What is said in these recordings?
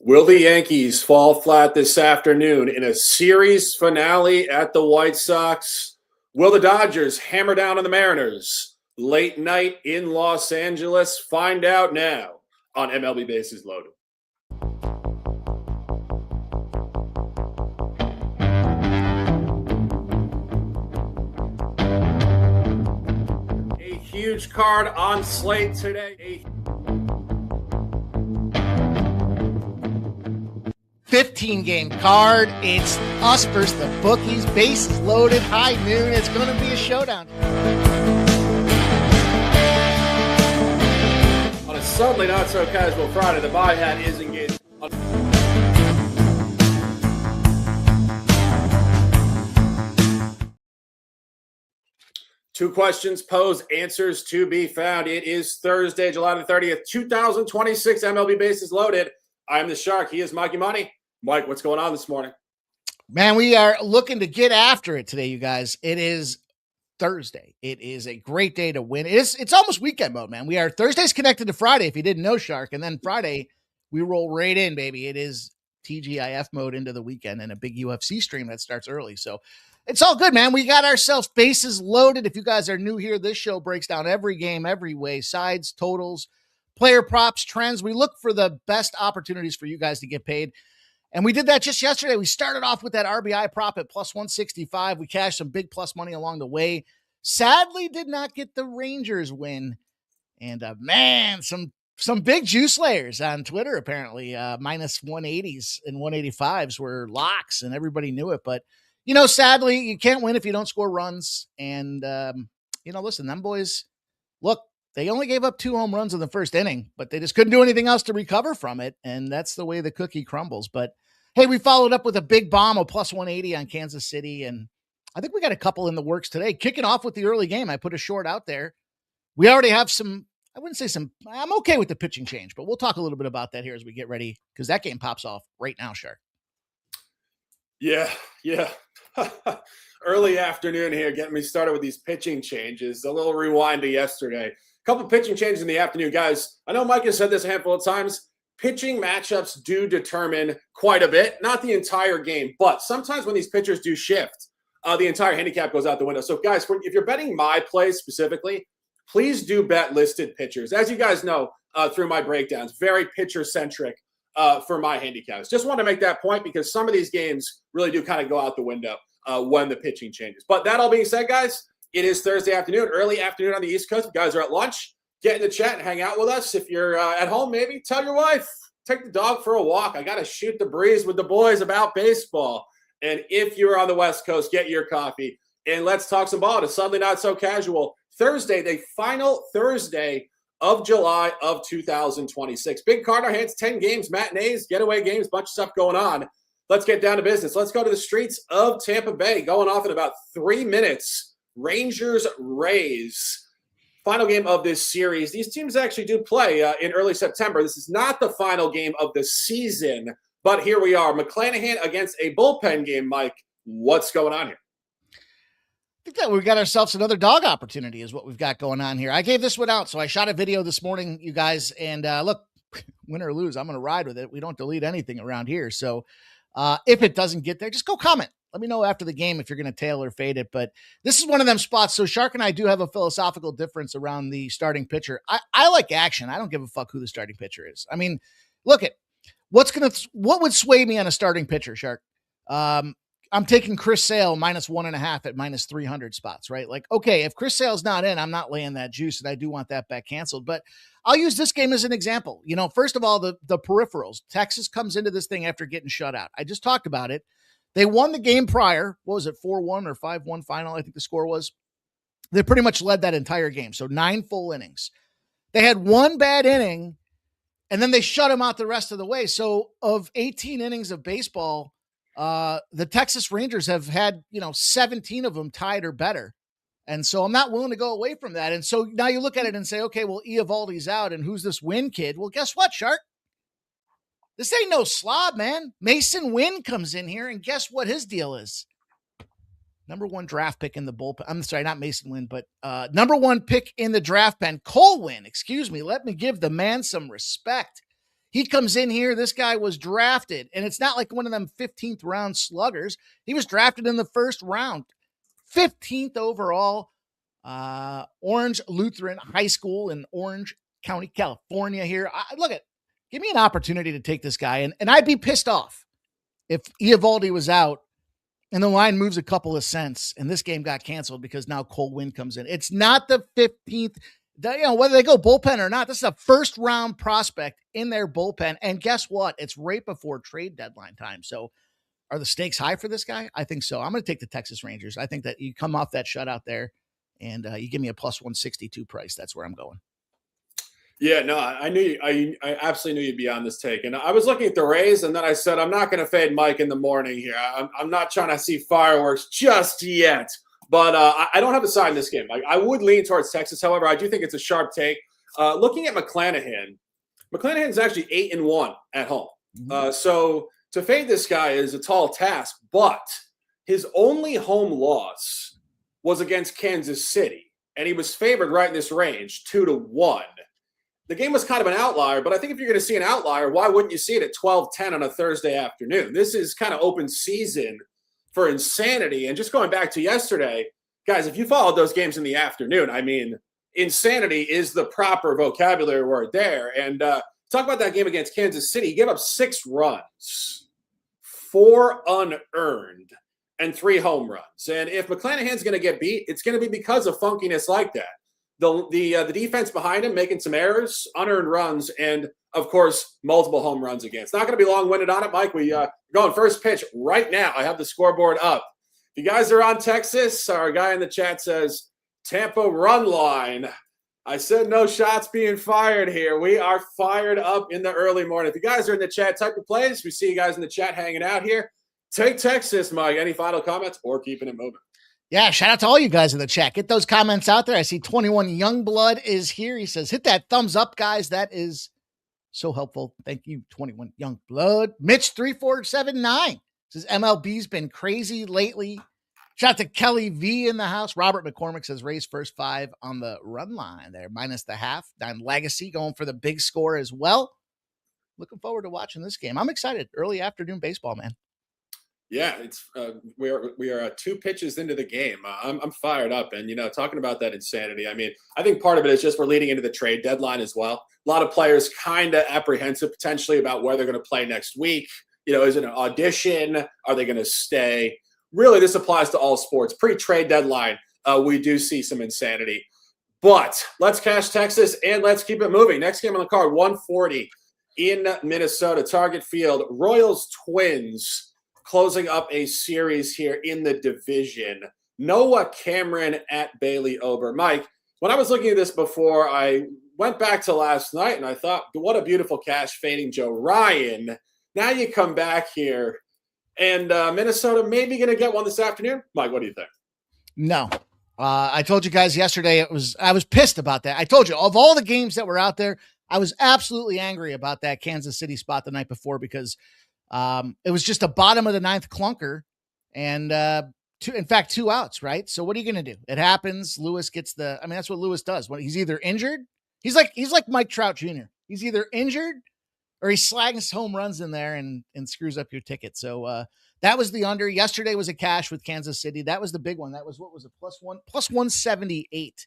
Will the Yankees fall flat this afternoon in a series finale at the White Sox? Will the Dodgers hammer down on the Mariners late night in Los Angeles? Find out now on MLB Bases Loaded. A huge card on slate today. 15-game card. It's us versus the bookies. Bases loaded, high noon. It's going to be a showdown. On a suddenly not so casual Friday, the buy hat is engaged. Two questions posed, answers to be found. It is Thursday, July the 30th, 2026. MLB Bases Loaded. I'm the Shark. He is Mikey Money. Mike, what's going on this morning? Man, we are looking to get after it today, you guys. It is Thursday. It is a great day to win. It's almost weekend mode, man. Thursday's connected to Friday, if you didn't know, Shark. And then Friday, we roll right in, baby. It is TGIF mode into the weekend and a big UFC stream that starts early. So it's all good, man. We got ourselves bases loaded. If you guys are new here, this show breaks down every game, every way, sides, totals, player props, trends. We look for the best opportunities for you guys to get paid. And we did that just yesterday. We started off with that RBI prop at plus 165. We cashed some big plus money along the way. Sadly, did not get the Rangers win. And man, some big juice layers on Twitter, apparently. Minus 180s and 185s were locks, and everybody knew it. But, sadly, you can't win if you don't score runs. And, listen, them boys, look, they only gave up 2 home runs in the first inning, but they just couldn't do anything else to recover from it. And that's the way the cookie crumbles. But hey, we followed up with a big bomb of plus 180 on Kansas City. And I think we got a couple in the works today. Kicking off with the early game, I put a short out there. We already have I'm okay with the pitching change, but we'll talk a little bit about that here as we get ready, because that game pops off right now, Shark. Yeah. Early afternoon here, getting me started with these pitching changes. A little rewind to yesterday. A couple pitching changes in the afternoon, guys. I know Mike has said this a handful of times. Pitching matchups do determine quite a bit, not the entire game, but sometimes when these pitchers do shift, the entire handicap goes out the window. So, guys, if you're betting my play specifically, please do bet listed pitchers. As you guys know through my breakdowns, very pitcher-centric for my handicaps. Just want to make that point because some of these games really do kind of go out the window when the pitching changes. But that all being said, guys, it is Thursday afternoon, early afternoon on the East Coast. If you guys are at lunch, get in the chat and hang out with us. If you're at home, maybe tell your wife, take the dog for a walk. I got to shoot the breeze with the boys about baseball. And if you're on the West Coast, get your coffee and let's talk some ball. It's suddenly not so casual. Thursday, the final Thursday of July of 2026. Big card in our hands, 10 games, matinees, getaway games, bunch of stuff going on. Let's get down to business. Let's go to the streets of Tampa Bay, going off in about 3 minutes. Rangers, Rays. Final game of this series. These teams actually do play in early September. This is not the final game of the season, but here we are. McClanahan against a bullpen game, Mike. What's going on here? I think that we've got ourselves another dog opportunity is what we've got going on here. I gave this one out, so I shot a video this morning, you guys, and look, win or lose, I'm going to ride with it. We don't delete anything around here, so if it doesn't get there, just go comment. Let me know after the game if you're going to tail or fade it, but this is one of them spots. So Shark and I do have a philosophical difference around the starting pitcher. I like action. I don't give a fuck who the starting pitcher is. I mean, look at what would sway me on a starting pitcher, Shark? I'm taking Chris Sale minus 1.5 at minus 300 spots, right? Like, okay, if Chris Sale's not in, I'm not laying that juice, and I do want that bet canceled. But I'll use this game as an example. First of all, the peripherals. Texas comes into this thing after getting shut out. I just talked about it. They won the game prior. What was it, 4-1 or 5-1 final, I think the score was. They pretty much led that entire game, so 9 full innings. They had 1 bad inning, and then they shut him out the rest of the way. So of 18 innings of baseball, the Texas Rangers have had, 17 of them tied or better. And so I'm not willing to go away from that. And so now you look at it and say, okay, well, Eovaldi's out, and who's this Wynn kid? Well, guess what, Shark? This ain't no slob, man. Mason Wynn comes in here, and guess what his deal is? Number 1 draft pick in the bullpen. I'm sorry, not Mason Wynn, but number 1 pick in the draft pen. Cole Wynn, excuse me. Let me give the man some respect. He comes in here. This guy was drafted, and it's not like one of them 15th round sluggers. He was drafted in the first round, 15th overall. Orange Lutheran High School in Orange County, California here. Give me an opportunity to take this guy. And I'd be pissed off if Eovaldi was out and the line moves a couple of cents and this game got canceled because now Cole Winn comes in. It's not the 15th, whether they go bullpen or not. This is a first round prospect in their bullpen. And guess what? It's right before trade deadline time. So are the stakes high for this guy? I think so. I'm going to take the Texas Rangers. I think that you come off that shutout there and you give me a plus 162 price. That's where I'm going. Yeah, no, I absolutely knew you'd be on this take. And I was looking at the Rays, and then I said, I'm not going to fade Mike in the morning here. I'm not trying to see fireworks just yet. But I don't have a side in this game. I would lean towards Texas. However, I do think it's a sharp take. Looking at McClanahan's actually 8-1 at home. So to fade this guy is a tall task. But his only home loss was against Kansas City. And he was favored right in this range, 2-1. The game was kind of an outlier, but I think if you're going to see an outlier, why wouldn't you see it at 12:10 on a Thursday afternoon? This is kind of open season for insanity. And just going back to yesterday, guys, if you followed those games in the afternoon, I mean, insanity is the proper vocabulary word there. And talk about that game against Kansas City. He gave up 6 runs, 4 unearned, and 3 home runs. And if McClanahan's going to get beat, it's going to be because of funkiness like that. The defense behind him making some errors, unearned runs, and, of course, multiple home runs again. It's not going to be long-winded on it, Mike. We going first pitch right now. I have the scoreboard up. If you guys are on Texas, our guy in the chat says, Tampa run line. I said no shots being fired here. We are fired up in the early morning. If you guys are in the chat, type your plays. We see you guys in the chat hanging out here. Take Texas, Mike. Any final comments or keeping it moving? Yeah, shout out to all you guys in the chat. Get those comments out there. I see 21 Youngblood is here. He says, hit that thumbs up, guys. That is so helpful. Thank you, 21 Youngblood. Mitch 3479 says, MLB's been crazy lately. Shout out to Kelly V in the house. Robert McCormick says, Rays first 5 on the run line there, minus the half. Don Legacy going for the big score as well. Looking forward to watching this game. I'm excited. Early afternoon baseball, man. Yeah, it's we are 2 pitches into the game. I'm fired up, and talking about that insanity. I mean, I think part of it is just we're leading into the trade deadline as well. A lot of players kind of apprehensive potentially about where they're going to play next week. Is it an audition? Are they going to stay? Really, this applies to all sports. Pre-trade deadline, we do see some insanity. But let's cash Texas and let's keep it moving. Next game on the card, 140 in Minnesota, Target Field. Royals Twins. Closing up a series here in the division. Noah Cameron at Bailey Ober. Mike, when I was looking at this before, I went back to last night and I thought, what a beautiful cash fading Joe Ryan. Now you come back here and Minnesota maybe going to get one this afternoon. Mike, what do you think? No. I told you guys yesterday, I was pissed about that. I told you, of all the games that were out there, I was absolutely angry about that Kansas City spot the night before because it was just a bottom of the 9th clunker and 2 outs, right? So what are you going to do? It happens. Lewis gets that's what Lewis does. When he's either injured, he's like Mike Trout Jr. He's either injured or he's slagging home runs in there and screws up your ticket. So that was the under. Yesterday was a cash with Kansas City. That was the big one. That was, what was it? Plus 178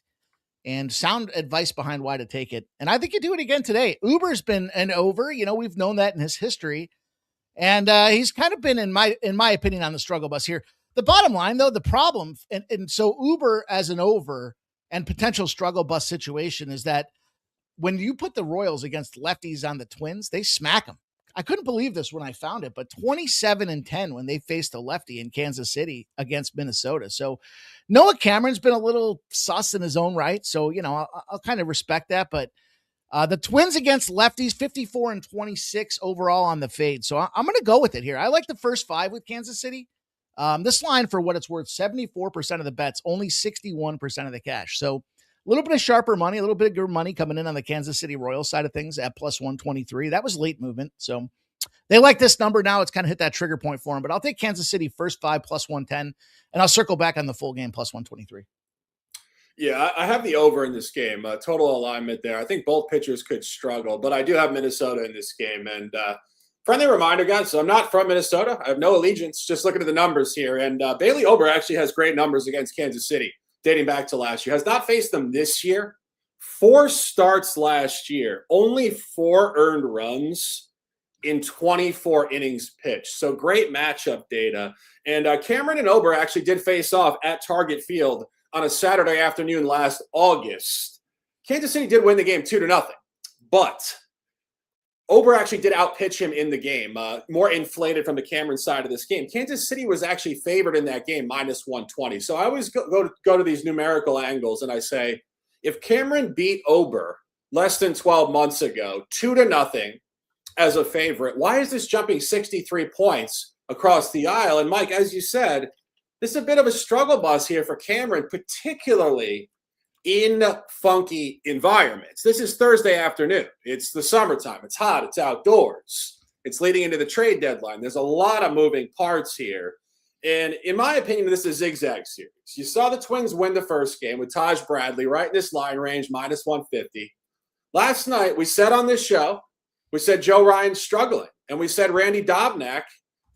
and sound advice behind why to take it. And I think you do it again today. Uber's been an over, we've known that in his history. And he's kind of been, in my opinion, on the struggle bus here. The bottom line, though, the problem, and so Uber as an over and potential struggle bus situation is that when you put the Royals against lefties on the Twins, they smack them. I couldn't believe this when I found it, but 27-10 when they faced a lefty in Kansas City against Minnesota. So Noah Cameron's been a little sus in his own right. So, I'll kind of respect that, but the Twins against lefties, 54-26 overall on the fade. So I'm going to go with it here. I like the first 5 with Kansas City. This line, for what it's worth, 74% of the bets, only 61% of the cash. So a little bit of sharper money, a little bit of good money coming in on the Kansas City Royals side of things at plus 123. That was late movement. So they like this number now. It's kind of hit that trigger point for them, but I'll take Kansas City first 5 plus 110, and I'll circle back on the full game plus 123. Yeah, I have the over in this game. Total alignment there. I think both pitchers could struggle, but I do have Minnesota in this game. And friendly reminder, guys, so I'm not from Minnesota. I have no allegiance. Just looking at the numbers here. And Bailey Ober actually has great numbers against Kansas City dating back to last year. Has not faced them this year. 4 starts last year. Only 4 earned runs in 24 innings pitched. So great matchup data. And Cameron and Ober actually did face off at Target Field on a Saturday afternoon last August. Kansas City did win the game 2-0, but Ober actually did outpitch him in the game, more inflated from the Cameron side of this game. Kansas City was actually favored in that game, -120. So I always go to these numerical angles, and I say, if Cameron beat Ober less than 12 months ago, 2-0 as a favorite, why is this jumping 63 points across the aisle? And Mike, as you said, this is a bit of a struggle bus here for Cameron, particularly in funky environments. This is Thursday afternoon. It's the summertime. It's hot. It's outdoors. It's leading into the trade deadline. There's a lot of moving parts here. And in my opinion, this is a zigzag series. You saw the Twins win the first game with Taj Bradley right in this line range, -150. Last night, we said on this show, we said Joe Ryan's struggling. And we said Randy Dobnak,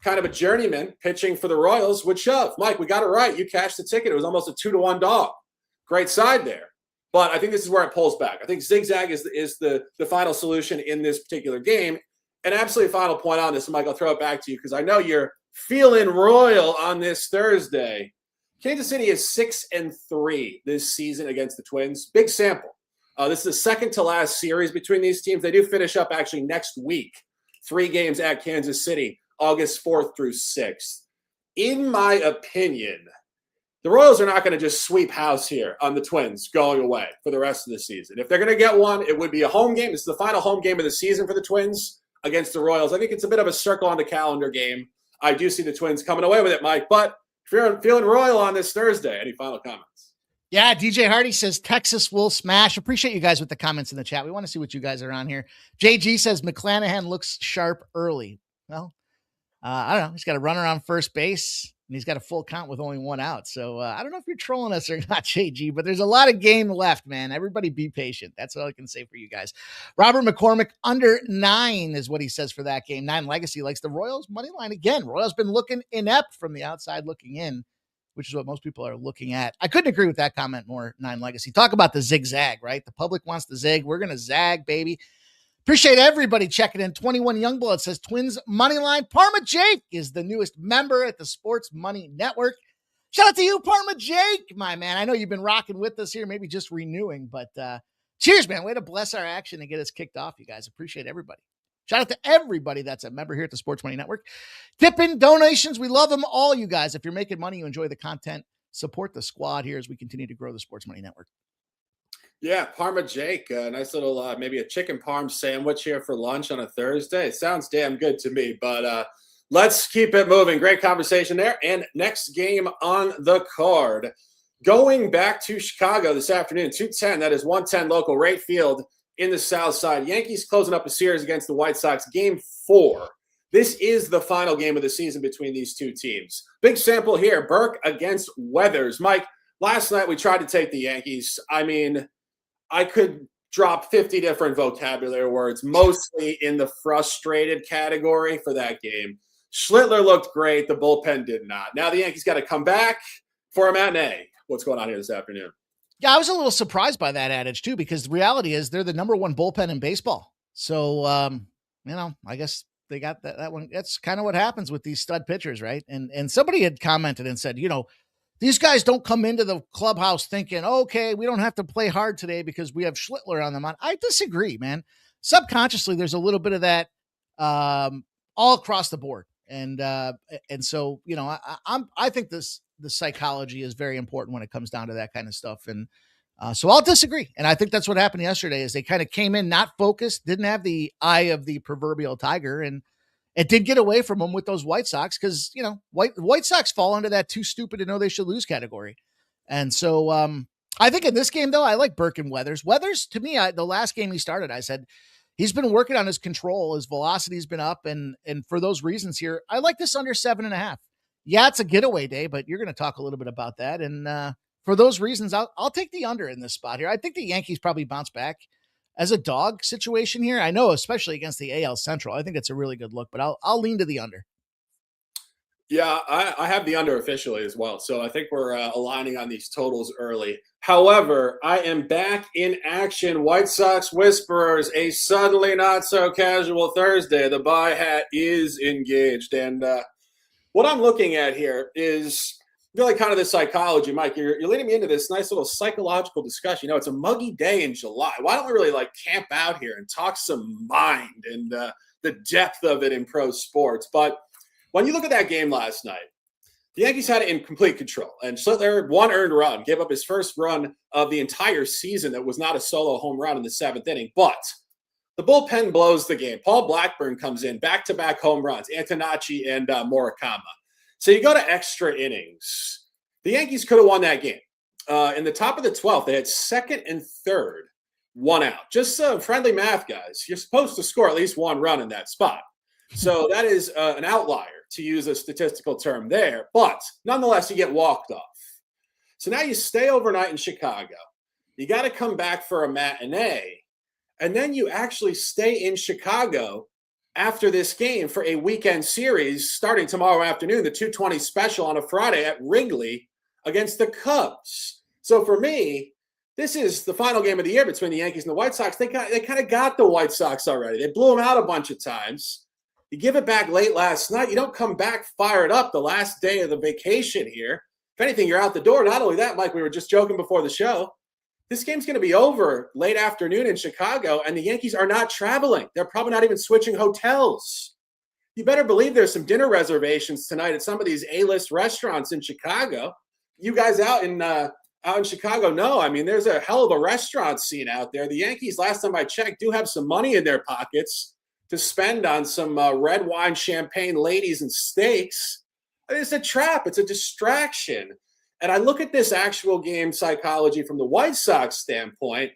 kind of a journeyman pitching for the Royals, would shove. Mike, we got it right. You cashed the ticket. It was almost a 2-1 dog. Great side there. But I think this is where it pulls back. I think zigzag is the final solution in this particular game. And absolutely final point on this, Mike, I'll throw it back to you because I know you're feeling royal on this Thursday. Kansas City is 6-3 this season against the Twins. Big sample. This is the second to last series between these teams. They do finish up actually next week. 3 games at Kansas City, August 4th through 6th. In my opinion, the Royals are not going to just sweep house here on the Twins going away for the rest of the season. If they're going to get one, it would be a home game. This is the final home game of the season for the Twins against the Royals. I think it's a bit of a circle on the calendar game. I do see the Twins coming away with it, Mike. But if you're feeling royal on this Thursday, any final comments? Yeah, DJ Hardy says Texas will smash. Appreciate you guys with the comments in the chat. We want to see what you guys are on here. JG says McClanahan looks sharp early. Well, I don't know. He's got a runner on first base, and he's got a full count with only 1 out. So I don't know if you're trolling us or not, JG, but there's a lot of game left, man. Everybody be patient. That's all I can say for you guys. Robert McCormick, under 9 is what he says for that game. 9 Legacy likes the Royals money line again. Royals been looking inept from the outside looking in, which is what most people are looking at. I couldn't agree with that comment more, 9 Legacy. Talk about the zigzag, right? The public wants the zig. We're going to zag, baby. Appreciate everybody checking in. 21 Youngblood says Twins Moneyline. Parma Jake is the newest member at the Sports Money Network. Shout out to you, Parma Jake, my man. I know you've been rocking with us here, maybe just renewing, but cheers, man. Way to bless our action and get us kicked off, you guys. Appreciate everybody. Shout out to everybody that's a member here at the Sports Money Network. Tip-in donations. We love them all, you guys. If you're making money, you enjoy the content, support the squad here as we continue to grow the Sports Money Network. Yeah, Parma Jake, a nice little maybe a chicken parm sandwich here for lunch on a Thursday. It sounds damn good to me, but let's keep it moving. Great conversation there. And next game on the card, going back to Chicago this afternoon, 2:10. That is 110 local rate field in the South Side. Yankees closing up a series against the White Sox, game 4. This is the final game of the season between these two teams. Big sample here, Burke against Weathers. Mike, last night we tried to take the Yankees. I mean, I could drop 50 different vocabulary words, mostly in the frustrated category for that game. Schlittler looked great. The bullpen did not. Now the Yankees got to come back for a matinee. What's going on here this afternoon? Yeah, I was a little surprised by that adage too, because the reality is they're the number 1 bullpen in baseball. So, I guess they got that one. That's kind of what happens with these stud pitchers, right? And somebody had commented and said, these guys don't come into the clubhouse thinking, okay, we don't have to play hard today because we have Schlittler on the mound. I disagree, man. Subconsciously, there's a little bit of that all across the board. And so, I think the psychology is very important when it comes down to that kind of stuff. And so I'll disagree. And I think that's what happened yesterday is they kind of came in not focused, didn't have the eye of the proverbial tiger, and it did get away from them with those White Sox because, White Sox fall into that too stupid to know they should lose category. And so I think in this game, though, I like Burke and Weathers. Weathers, to me, the last game he started, I said, he's been working on his control. His velocity's been up. And for those reasons here, I like this under 7.5. Yeah, it's a getaway day, but you're going to talk a little bit about that. And for those reasons, I'll take the under in this spot here. I think the Yankees probably bounce back as a dog situation here. I know, especially against the AL Central, I think it's a really good look, but I'll lean to the under. Yeah, I have the under officially as well. So I think we're aligning on these totals early. However, I am back in action. White Sox Whisperers, a suddenly not so casual Thursday. The buy hat is engaged. And what I'm looking at here is really kind of the psychology, Mike. You're leading me into this nice little psychological discussion. It's a muggy day in July. Why don't we really camp out here and talk some mind and the depth of it in pro sports? But when you look at that game last night, the Yankees had it in complete control. And Schlittler, one earned run, gave up his first run of the entire season that was not a solo home run in the seventh inning. But the bullpen blows the game. Paul Blackburn comes in, back-to-back home runs, Antonacci and Murakama. So you go to extra innings. The Yankees could have won that game. In the top of the 12th, they had second and third, one out. Just friendly math, guys. You're supposed to score at least one run in that spot. So that is an outlier, to use a statistical term there. But nonetheless, you get walked off. So now you stay overnight in Chicago. You got to come back for a matinee. And then you actually stay in Chicago after this game for a weekend series starting tomorrow afternoon, the 2:20 special on a Friday at Wrigley against the Cubs. So for me, this is the final game of the year between the Yankees and the White Sox. They kind of got the White Sox already. They blew them out a bunch of times. You give it back late last night. You don't come back fired up the last day of the vacation here. If anything, you're out the door. Not only that, Mike, we were just joking before the show. This game's going to be over late afternoon in Chicago, and the Yankees are not traveling. They're probably not even switching hotels. You better believe there's some dinner reservations tonight at some of these A-list restaurants in Chicago. You guys out in Chicago know, I mean, there's a hell of a restaurant scene out there. The Yankees, last time I checked, do have some money in their pockets to spend on some red wine, champagne, ladies, and steaks. It's a trap. It's a distraction. And I look at this actual game psychology from the White Sox standpoint.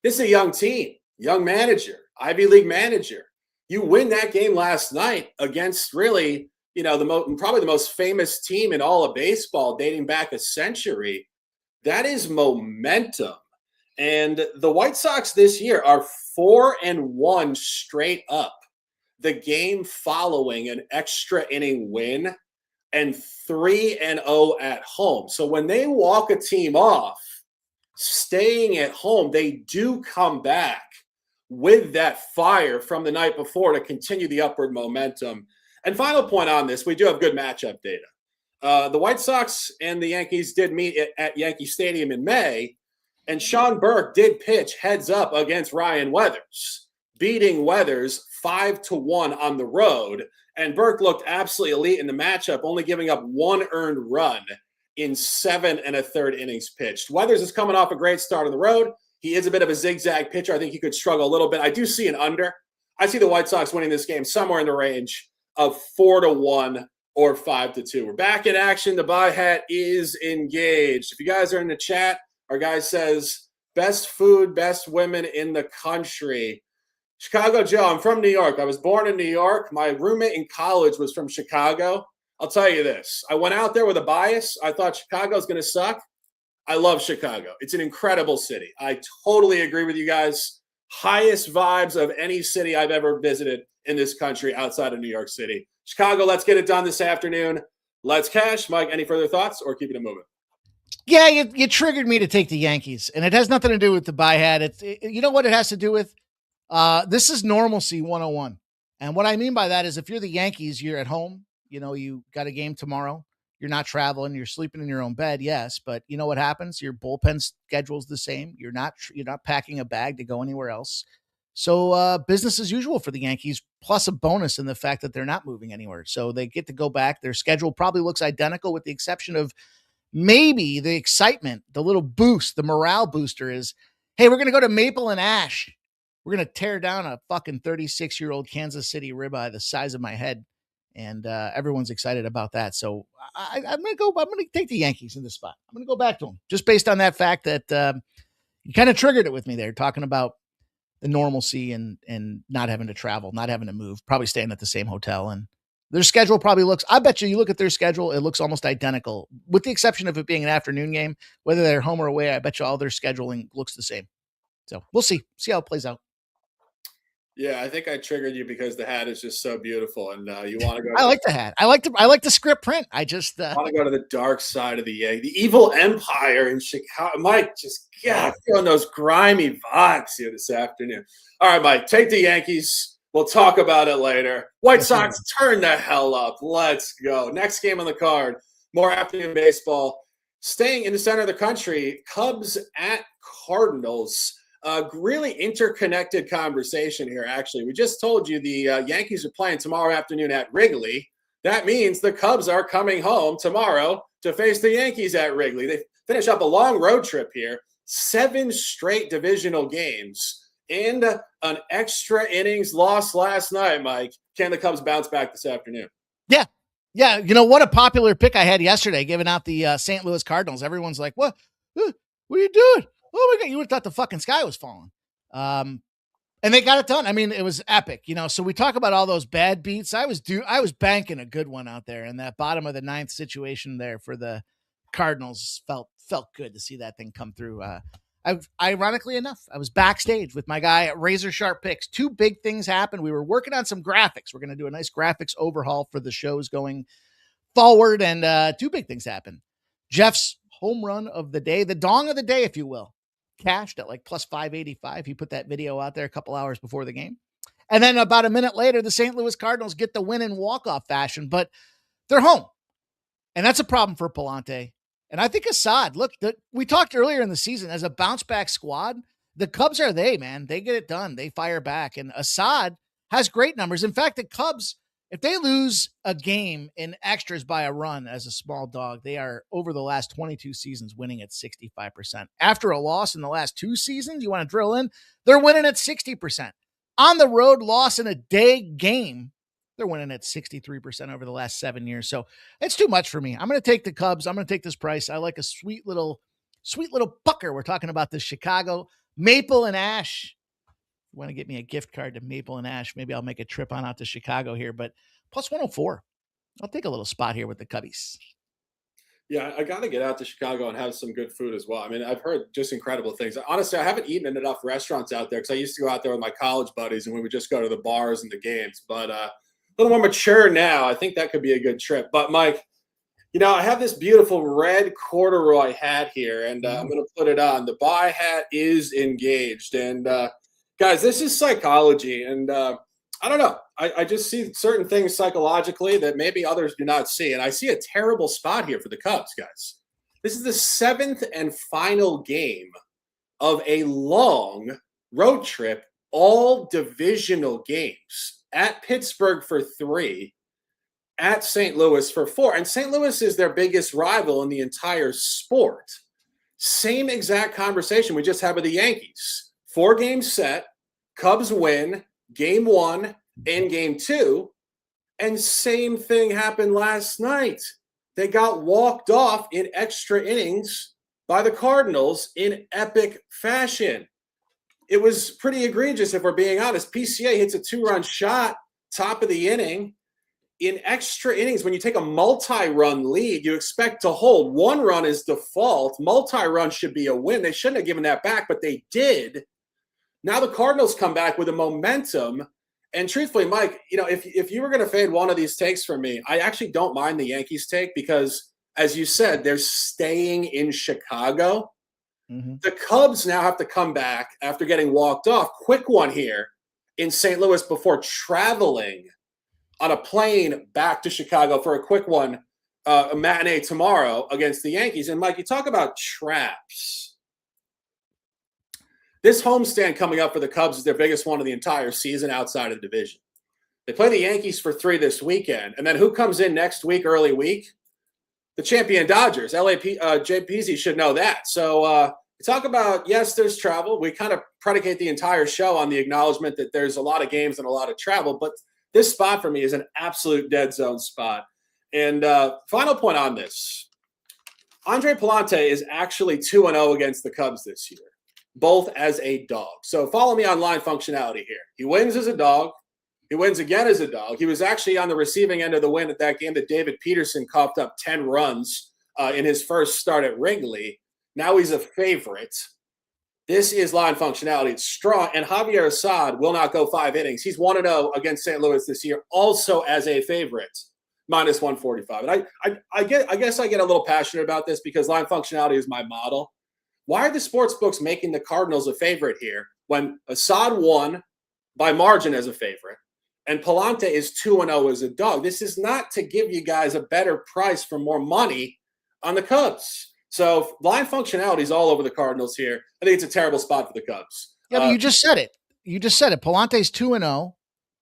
This is a young team, young manager, Ivy League manager. You win that game last night against really, probably the most famous team in all of baseball dating back a century. That is momentum. And the White Sox this year are 4-1 straight up. The game following an extra inning win and 3-0 at home. So when they walk a team off, staying at home, they do come back with that fire from the night before to continue the upward momentum. And final point on this, we do have good matchup data. The White Sox and the Yankees did meet at Yankee Stadium in May, and Sean Burke did pitch heads up against Ryan Weathers, beating Weathers 5-1 on the road. And Burke looked absolutely elite in the matchup, only giving up one earned run in 7 1/3 innings pitched. Weathers is coming off a great start on the road. He is a bit of a zigzag pitcher. I think he could struggle a little bit. I do see an under. I see the White Sox winning this game somewhere in the range of 4-1 or 5-2. We're back in action. The buy hat is engaged. If you guys are in the chat, our guy says, best food, best women in the country. Chicago Joe, I'm from New York. I was born in New York. My roommate in college was from Chicago. I'll tell you this. I went out there with a bias. I thought Chicago's going to suck. I love Chicago. It's an incredible city. I totally agree with you guys. Highest vibes of any city I've ever visited in this country outside of New York City. Chicago, let's get it done this afternoon. Let's cash. Mike, any further thoughts or keeping it moving? Yeah, you triggered me to take the Yankees, and it has nothing to do with the buy hat. You know what it has to do with? This is normalcy 101. And what I mean by that is if you're the Yankees, you're at home, you got a game tomorrow, you're not traveling, you're sleeping in your own bed. Yes. But you know what happens? Your bullpen schedule's the same. You're not packing a bag to go anywhere else. So business as usual for the Yankees, plus a bonus in the fact that they're not moving anywhere. So they get to go back. Their schedule probably looks identical with the exception of maybe the excitement, the little boost, the morale booster is, hey, we're going to go to Maple and Ash. We're going to tear down a fucking 36-year-old Kansas City ribeye the size of my head. And everyone's excited about that. So I'm going to take the Yankees in this spot. I'm going to go back to them just based on that fact that you kind of triggered it with me there, talking about the normalcy and not having to travel, not having to move, probably staying at the same hotel and Their schedule probably looks, I bet you look at their schedule, it looks almost identical, with the exception of it being an afternoon game. Whether they're home or away, I bet you all their scheduling looks the same. So we'll see how it plays out. Yeah, I think I triggered you because the hat is just so beautiful, and you want to go. I like the hat. I like the script print. I just want to go to the dark side of the evil empire in Chicago. Mike, just feeling those grimy vibes here this afternoon. All right, Mike, take the Yankees. We'll talk about it later. White Sox, turn the hell up. Let's go. Next game on the card. More afternoon baseball. Staying in the center of the country, Cubs at Cardinals. Really interconnected conversation here, actually. We just told you the Yankees are playing tomorrow afternoon at Wrigley. That means the Cubs are coming home tomorrow to face the Yankees at Wrigley. They finish up a long road trip here, 7 straight divisional games, and an extra innings loss last night, Mike. Can the Cubs bounce back this afternoon? Yeah. Yeah. You know, what a popular pick I had yesterday, giving out the St. Louis Cardinals. Everyone's like, what are you doing? Oh my God, you would have thought the fucking sky was falling. And they got it done. I mean, it was epic, you know. So we talk about all those bad beats. I was banking a good one out there, and that bottom of the 9th situation there for the Cardinals felt good to see that thing come through. Ironically enough, I was backstage with my guy at Razor Sharp Picks. 2 big things happened. We were working on some graphics. We're going to do a nice graphics overhaul for the shows going forward, and 2 big things happened. Jeff's home run of the day, the dong of the day, if you will, cashed at like plus 585. He put that video out there a couple hours before the game. And then about a minute later, the St. Louis Cardinals get the win in walk-off fashion, but they're home. And that's a problem for Palante. And I think Assad, look, we talked earlier in the season as a bounce-back squad, the Cubs are man. They get it done. They fire back. And Assad has great numbers. In fact, the Cubs, if they lose a game in extras by a run as a small dog, they are, over the last 22 seasons, winning at 65%. After a loss in the last 2 seasons, you want to drill in, they're winning at 60%. On the road, loss in a day game, they're winning at 63% over the last 7 years. So it's too much for me. I'm going to take the Cubs. I'm going to take this price. I like a sweet little pucker. We're talking about the Chicago Maple and Ash. You want to get me a gift card to Maple and Ash, maybe I'll make a trip on out to Chicago here, but plus 104. I'll take a little spot here with the Cubbies. Yeah, I got to get out to Chicago and have some good food as well. I mean, I've heard just incredible things. Honestly, I haven't eaten in enough restaurants out there because I used to go out there with my college buddies and we would just go to the bars and the games. But a little more mature now, I think that could be a good trip. But Mike, you know, I have this beautiful red corduroy hat here, and I'm going to put it on. The buy hat is engaged. And guys, this is psychology. And I don't know. I just see certain things psychologically that maybe others do not see. And I see a terrible spot here for the Cubs, guys. This is the 7th and final game of a long road trip, all divisional games. At Pittsburgh for 3, at St. Louis for 4. And St. Louis is their biggest rival in the entire sport. Same exact conversation we just had with the Yankees. 4 games set, Cubs win game 1 and game 2. And same thing happened last night. They got walked off in extra innings by the Cardinals in epic fashion. It was pretty egregious, if we're being honest. PCA hits a 2-run shot, top of the inning. In extra innings, when you take a multi-run lead, you expect to hold. 1 run is default. Multi-run should be a win. They shouldn't have given that back, but they did. Now the Cardinals come back with a momentum. And truthfully, Mike, you know, if you were going to fade one of these takes from me, I actually don't mind the Yankees take because, as you said, they're staying in Chicago. The Cubs now have to come back after getting walked off. Quick one here in St. Louis before traveling on a plane back to Chicago for a quick one, a matinee tomorrow against the Yankees. And Mike, you talk about traps. This homestand coming up for the Cubs is their biggest one of the entire season outside of the division. They play the Yankees for 3 this weekend. And then who comes in next week, early week? The champion Dodgers. JPZ should know that. So talk about, yes, there's travel. We kind of predicate the entire show on the acknowledgement that there's a lot of games and a lot of travel. But this spot for me is an absolute dead zone spot. And final point on this. Andre Palante is actually 2-0 against the Cubs this year, both as a dog. So follow me on line functionality here. He wins as a dog. He wins again as a dog. He was actually on the receiving end of the win at that game that David Peterson coughed up 10 runs in his first start at Wrigley. Now he's a favorite. This is line functionality. It's strong. And Javier Assad will not go 5 innings. He's 1-0 against St. Louis this year, also as a favorite, minus 145. And I guess I get a little passionate about this because line functionality is my model. Why are the sports books making the Cardinals a favorite here when Assad won by margin as a favorite and Palante is 2-0 as a dog? This is not to give you guys a better price for more money on the Cubs. So line functionality is all over the Cardinals here. I think it's a terrible spot for the Cubs. Yeah, but you just said it. You just said it. Palante's 2-0,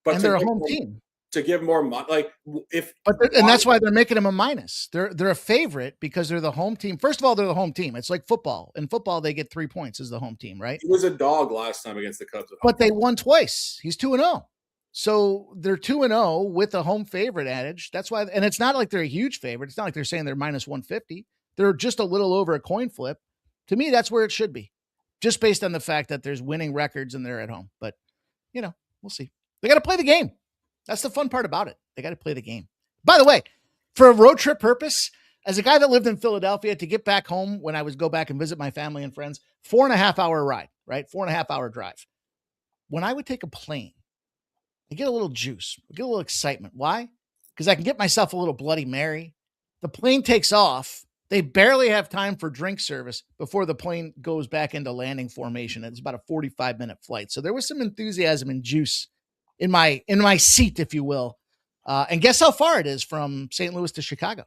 and they're a home team. To give more money, and that's why they're making them a minus. They're a favorite because they're the home team. First of all, they're the home team. It's like football. In football, they get 3 points as the home team, right? He was a dog last time against the Cubs. But they won twice. He's 2-0. So they're 2-0 with a home favorite adage. That's why, and it's not like they're a huge favorite. It's not like they're saying they're minus 150. They're just a little over a coin flip. To me, that's where it should be, just based on the fact that there's winning records and they're at home. But, we'll see. They got to play the game. That's the fun part about it. They got to play the game. By the way, for a road trip purpose, as a guy that lived in Philadelphia, to get back home when I would go back and visit my family and friends, 4.5 hour ride, right? 4.5 hour drive. When I would take a plane, I get a little juice, I get a little excitement. Why? Because I can get myself a little Bloody Mary. The plane takes off. They barely have time for drink service before the plane goes back into landing formation. It's about a 45-minute flight. So there was some enthusiasm and juice in my seat, if you will. And guess how far it is from St. Louis to Chicago?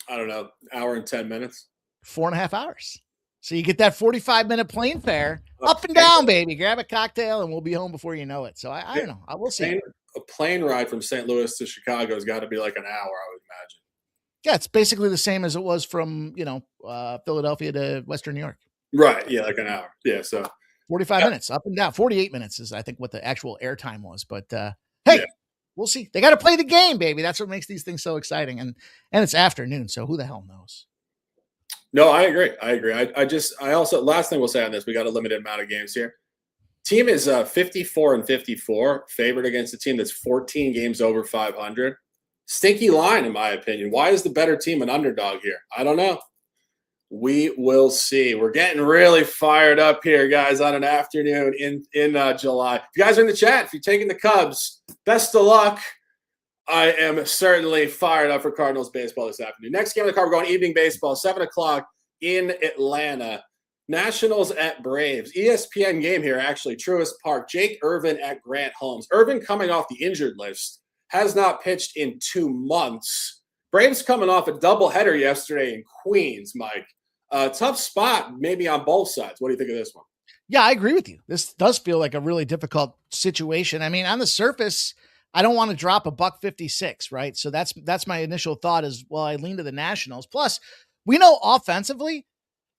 I don't know, hour and 10 minutes. 4.5 hours. So you get that 45-minute plane fare up and down, baby. Grab a cocktail and we'll be home before you know it. So I don't know. I will see. A plane ride from St. Louis to Chicago has got to be like an hour, I would imagine. Yeah, it's basically the same as it was from, Philadelphia to Western New York. Right. Yeah, like an hour. Yeah, so 45 minutes up and down. 48 minutes is, I think, what the actual airtime was. But hey, we'll see. They got to play the game, baby. That's what makes these things so exciting. And it's afternoon, so who the hell knows? No, I agree. I also, last thing we'll say on this, we got a limited amount of games here. Team is 54-54, favored against a team that's 14 games over 500. Stinky line, in my opinion. Why is the better team an underdog here? I don't know. We will see. We're getting really fired up here, guys, on an afternoon in July. If you guys are in the chat, if you're taking the Cubs, best of luck. I am certainly fired up for Cardinals baseball this afternoon. Next game of the card, we're going evening baseball, 7 o'clock in Atlanta. Nationals at Braves. ESPN game here, actually. Truist Park. Jake Irvin at Grant Holmes. Irvin coming off the injured list. Has not pitched in 2 months. Braves coming off a doubleheader yesterday in Queens, Mike. Tough spot maybe on both sides. What do you think of this one? Yeah, I agree with you. This does feel like a really difficult situation. I mean, on the surface, I don't want to drop a $156, right? So that's my initial thought is, well, I lean to the Nationals. Plus, we know offensively,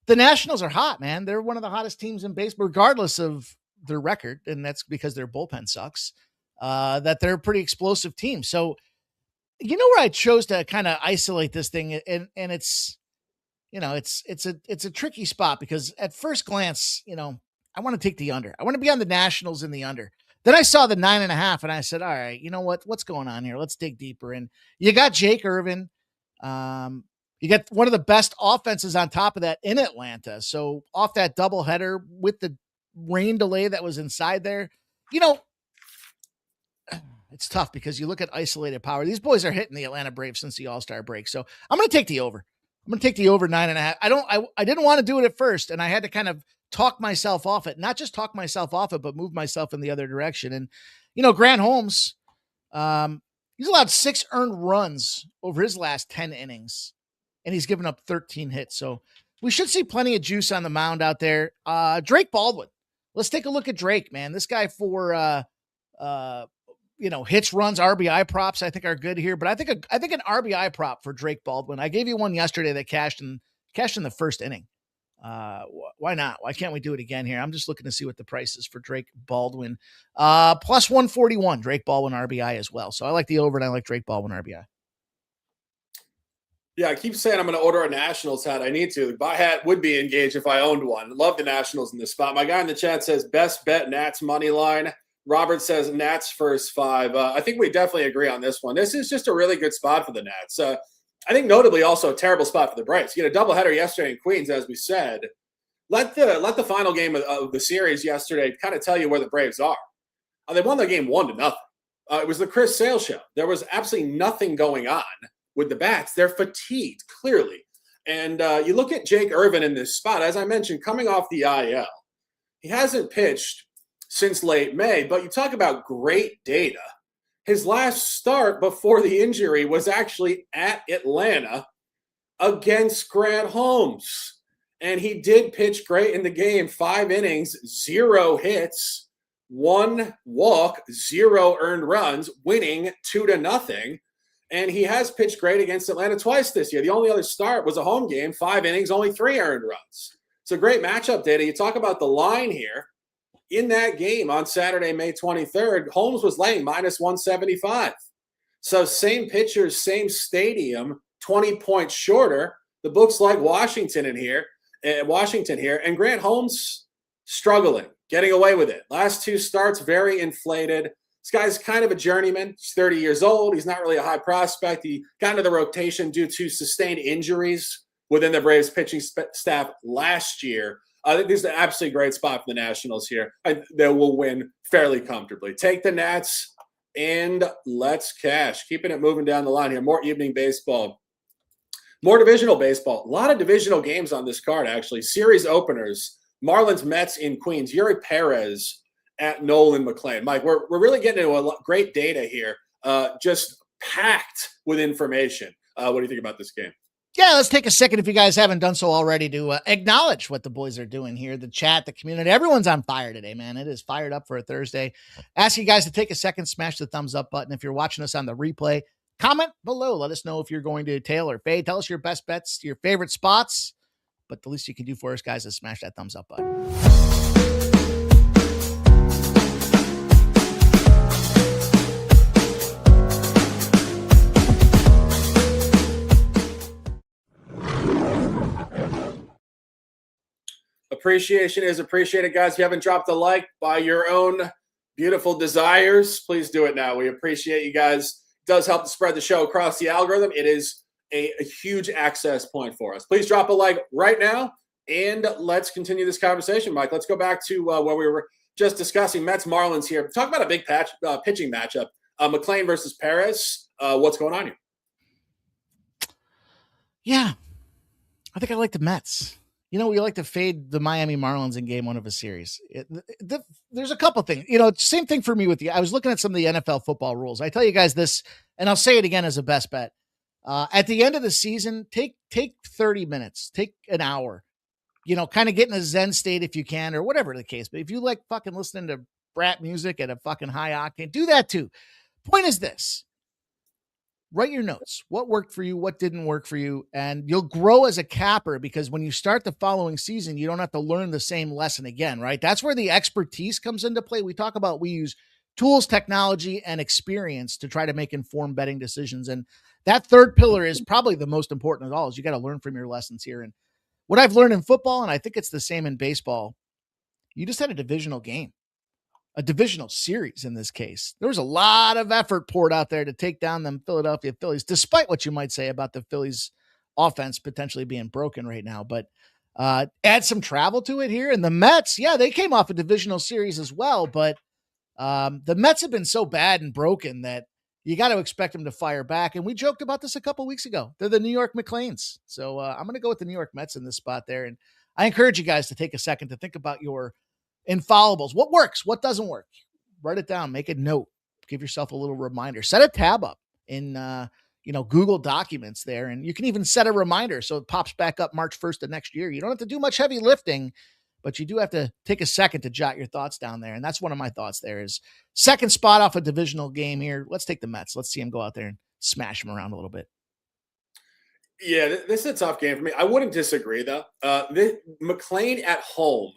the Nationals are hot, man. They're one of the hottest teams in baseball, regardless of their record, and that's because their bullpen sucks. That they're a pretty explosive team. So, where I chose to kind of isolate this thing, and it's, it's a tricky spot because at first glance, I want to take the under. I want to be on the Nationals in the under. Then I saw the 9.5 and I said, all right, you know what's going on here? Let's dig deeper. And you got Jake Irvin. You got one of the best offenses on top of that in Atlanta. So off that doubleheader with the rain delay that was inside there, it's tough because you look at isolated power. These boys are hitting the Atlanta Braves since the All-Star break. So I'm going to take the over. I'm going to take the over 9.5. I didn't want to do it at first, and I had to kind of talk myself off it. Not just talk myself off it, but move myself in the other direction. And, Grant Holmes, he's allowed 6 earned runs over his last 10 innings, and he's given up 13 hits. So we should see plenty of juice on the mound out there. Drake Baldwin. Let's take a look at Drake, man. This guy for hits, runs, RBI props, I think are good here, but I think an RBI prop for Drake Baldwin. I gave you one yesterday that cashed in the first inning. Why not? Why can't we do it again here? I'm just looking to see what the price is for Drake Baldwin. Plus 141, Drake Baldwin RBI as well. So I like the over and I like Drake Baldwin RBI. Yeah, I keep saying I'm going to order a Nationals hat. I need to. My hat would be engaged if I owned one. Love the Nationals in this spot. My guy in the chat says best bet Nats money line. Robert says Nats first 5. I think we definitely agree on this one. This is just a really good spot for the Nats. I think notably also a terrible spot for the Braves. You get a doubleheader yesterday in Queens, as we said. Let the final game of the series yesterday kind of tell you where the Braves are. They won the game 1-0. It was the Chris Sale show. There was absolutely nothing going on with the bats. They're fatigued, clearly. And you look at Jake Irvin in this spot, as I mentioned, coming off the IL. He hasn't pitched since late May, but you talk about great data. His last start before the injury was actually at Atlanta against Grant Holmes. And he did pitch great in the game. 5 innings, 0 hits, 1 walk, 0 earned runs, winning 2-0. And he has pitched great against Atlanta twice this year. The only other start was a home game, 5 innings, only 3 earned runs. So great matchup data. You talk about the line here. In that game on Saturday, May 23rd, Holmes was laying -175. So same pitchers, same stadium, 20 points shorter. The books like Washington here, and Grant Holmes struggling, getting away with it. Last 2 starts, very inflated. This guy's kind of a journeyman. He's 30 years old. He's not really a high prospect. He got into the rotation due to sustained injuries within the Braves pitching staff last year. I think this is an absolutely great spot for the Nationals here. They will win fairly comfortably. Take the Nats and let's cash. Keeping it moving down the line here. More evening baseball. More divisional baseball. A lot of divisional games on this card, actually. Series openers. Marlins Mets in Queens. Yuri Perez at Nolan McLean. Mike, we're really getting into a great data here. Just packed with information. What do you think about this game? Yeah, let's take a second, if you guys haven't done so already, to acknowledge what the boys are doing here. The chat, the community, everyone's on fire today, man. It is fired up for a Thursday. Ask you guys to take a second, smash the thumbs up button. If you're watching us on the replay, comment below. Let us know if you're going to tail or fade. Tell us your best bets, your favorite spots. But the least you can do for us, guys, is smash that thumbs up button. Appreciation is appreciated, guys. If you haven't dropped a like by your own beautiful desires, please do it now. We appreciate you guys. It does help to spread the show across the algorithm. It is a huge access point for us. Please drop a like right now, and let's continue this conversation, Mike. Let's go back to what we were just discussing, Mets Marlins here. Talk about a big pitching matchup, McLean versus Perez. What's going on here? Yeah, I think I like the Mets. You know, we like to fade the Miami Marlins in game 1 of a series. There's a couple things. You know, same thing for me with you. I was looking at some of the NFL football rules. I tell you guys this, and I'll say it again as a best bet. At the end of the season, take 30 minutes, take an hour, you know, kind of get in a Zen state if you can, or whatever the case. But if you like fucking listening to brat music at a fucking high octane, do that too. Point is this. Write your notes. What worked for you? What didn't work for you? And you'll grow as a capper, because when you start the following season, you don't have to learn the same lesson again, right? That's where the expertise comes into play. We talk about, we use tools, technology, and experience to try to make informed betting decisions. And that third pillar is probably the most important of all, is you got to learn from your lessons here. And what I've learned in football, and I think it's the same in baseball, you just had a divisional game. A divisional series in this case. There was a lot of effort poured out there to take down them Philadelphia Phillies, despite what you might say about the Phillies offense potentially being broken right now. But add some travel to it here. And the Mets, yeah, they came off a divisional series as well. But the Mets have been so bad and broken that you got to expect them to fire back. And we joked about this a couple weeks ago. They're the New York McLeans. So I'm going to go with the New York Mets in this spot there. And I encourage you guys to take a second to think about your infallibles. What works? What doesn't work? Write it down. Make a note. Give yourself a little reminder. Set a tab up in Google Documents there, and you can even set a reminder so it pops back up March 1st of next year. You don't have to do much heavy lifting, but you do have to take a second to jot your thoughts down there. And that's one of my thoughts there is second spot off a divisional game here. Let's take the Mets. Let's see them go out there and smash them around a little bit. Yeah, this is a tough game for me. I wouldn't disagree, though. McLean at home,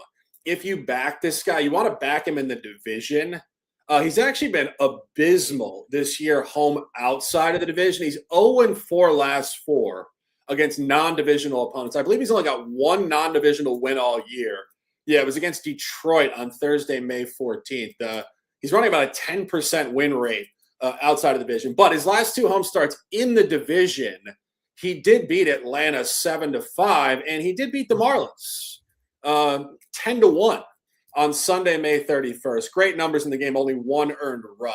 if you back this guy, you want to back him in the division. He's actually been abysmal this year home outside of the division. He's 0-4 last 4 against non-divisional opponents. I believe he's only got 1 non-divisional win all year. Yeah, it was against Detroit on Thursday, May 14th. He's running about a 10% win rate outside of the division. But his last 2 home starts in the division, he did beat Atlanta 7-5, and he did beat the Marlins 10-1 on Sunday, May 31st. Great numbers in the game, only 1 earned run.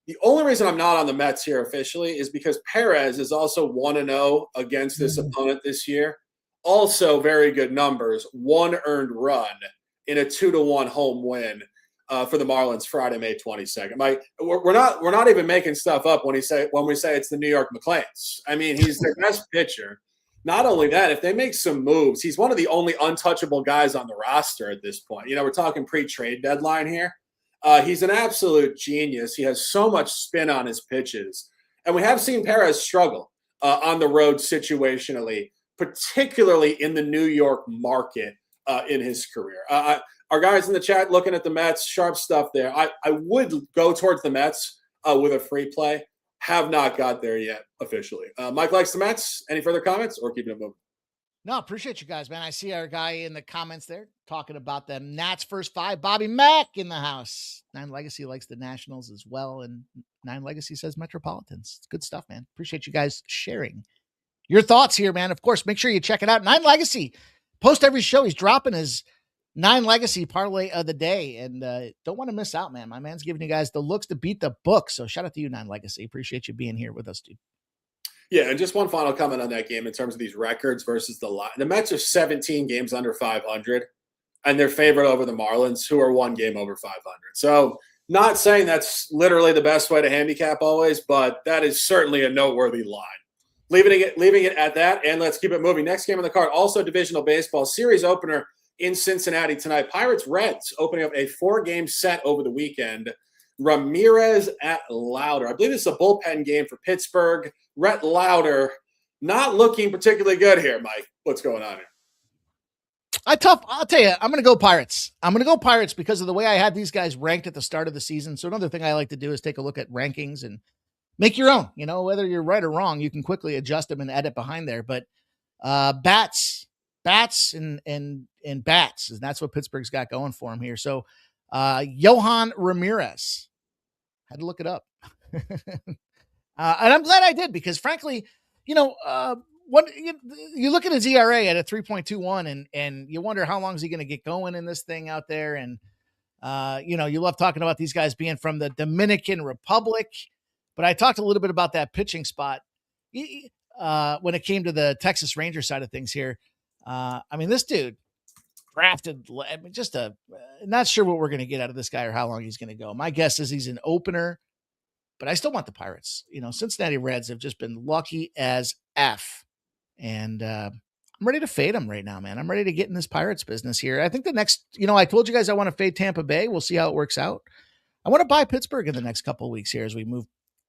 The only reason I'm not on the Mets here officially is because Perez is also 1-0 against this opponent this year. Also very good numbers, 1 earned run in a 2-1 home win for the Marlins Friday, May 22nd. We're not even making stuff up when we say it's the New York McLeans. I mean, he's their best pitcher. Not only that, if they make some moves, he's one of the only untouchable guys on the roster at this point. We're talking pre-trade deadline here. He's an absolute genius. He has so much spin on his pitches. And we have seen Perez struggle on the road situationally, particularly in the New York market in his career. Our guys in the chat looking at the Mets, sharp stuff there. I would go towards the Mets with a free play. Have not got there yet officially. Mike likes the Mets. Any further comments or keeping it moving? No, appreciate you guys, man. I see our guy in the comments there talking about the Nats first 5. Bobby Mack in the house. 9 Legacy likes the Nationals as well. And 9 Legacy says Metropolitans. It's good stuff, man. Appreciate you guys sharing your thoughts here, man. Of course, make sure you check it out. 9 Legacy. Post every show. He's dropping his 9 Legacy parlay of the day. And don't want to miss out, man. My man's giving you guys the looks to beat the book. So shout out to you, 9 Legacy. Appreciate you being here with us, dude. Yeah, and just one final comment on that game in terms of these records versus the line. The Mets are 17 games under 500, and they're favored over the Marlins, who are 1 game over 500. So not saying that's literally the best way to handicap always, but that is certainly a noteworthy line. Leaving it at that, and let's keep it moving. Next game on the card, also divisional baseball, series opener in Cincinnati tonight. Pirates-Reds opening up a 4-game set over the weekend. Ramirez at Lauder. I believe this is a bullpen game for Pittsburgh. Rhett Lauder not looking particularly good here, Mike. What's going on here? I'll tell you, I'm going to go Pirates. I'm going to go Pirates because of the way I had these guys ranked at the start of the season. So another thing I like to do is take a look at rankings and make your own. Whether you're right or wrong, you can quickly adjust them and edit behind there. But bats, and bats, and that's what Pittsburgh's got going for him here. So Yohan Ramirez, had to look it up. And I'm glad I did because, frankly, what you look at his ERA at a 3.21, and you wonder how long is he going to get going in this thing out there. And you love talking about these guys being from the Dominican Republic, but I talked a little bit about that pitching spot when it came to the Texas Rangers side of things here. This dude drafted, not sure what we're going to get out of this guy or how long he's going to go. My guess is he's an opener. But I still want the Pirates. Cincinnati Reds have just been lucky as F. And I'm ready to fade them right now, man. I'm ready to get in this Pirates business here. I think the next, I told you guys I want to fade Tampa Bay. We'll see how it works out. I want to buy Pittsburgh in the next couple of weeks here as we move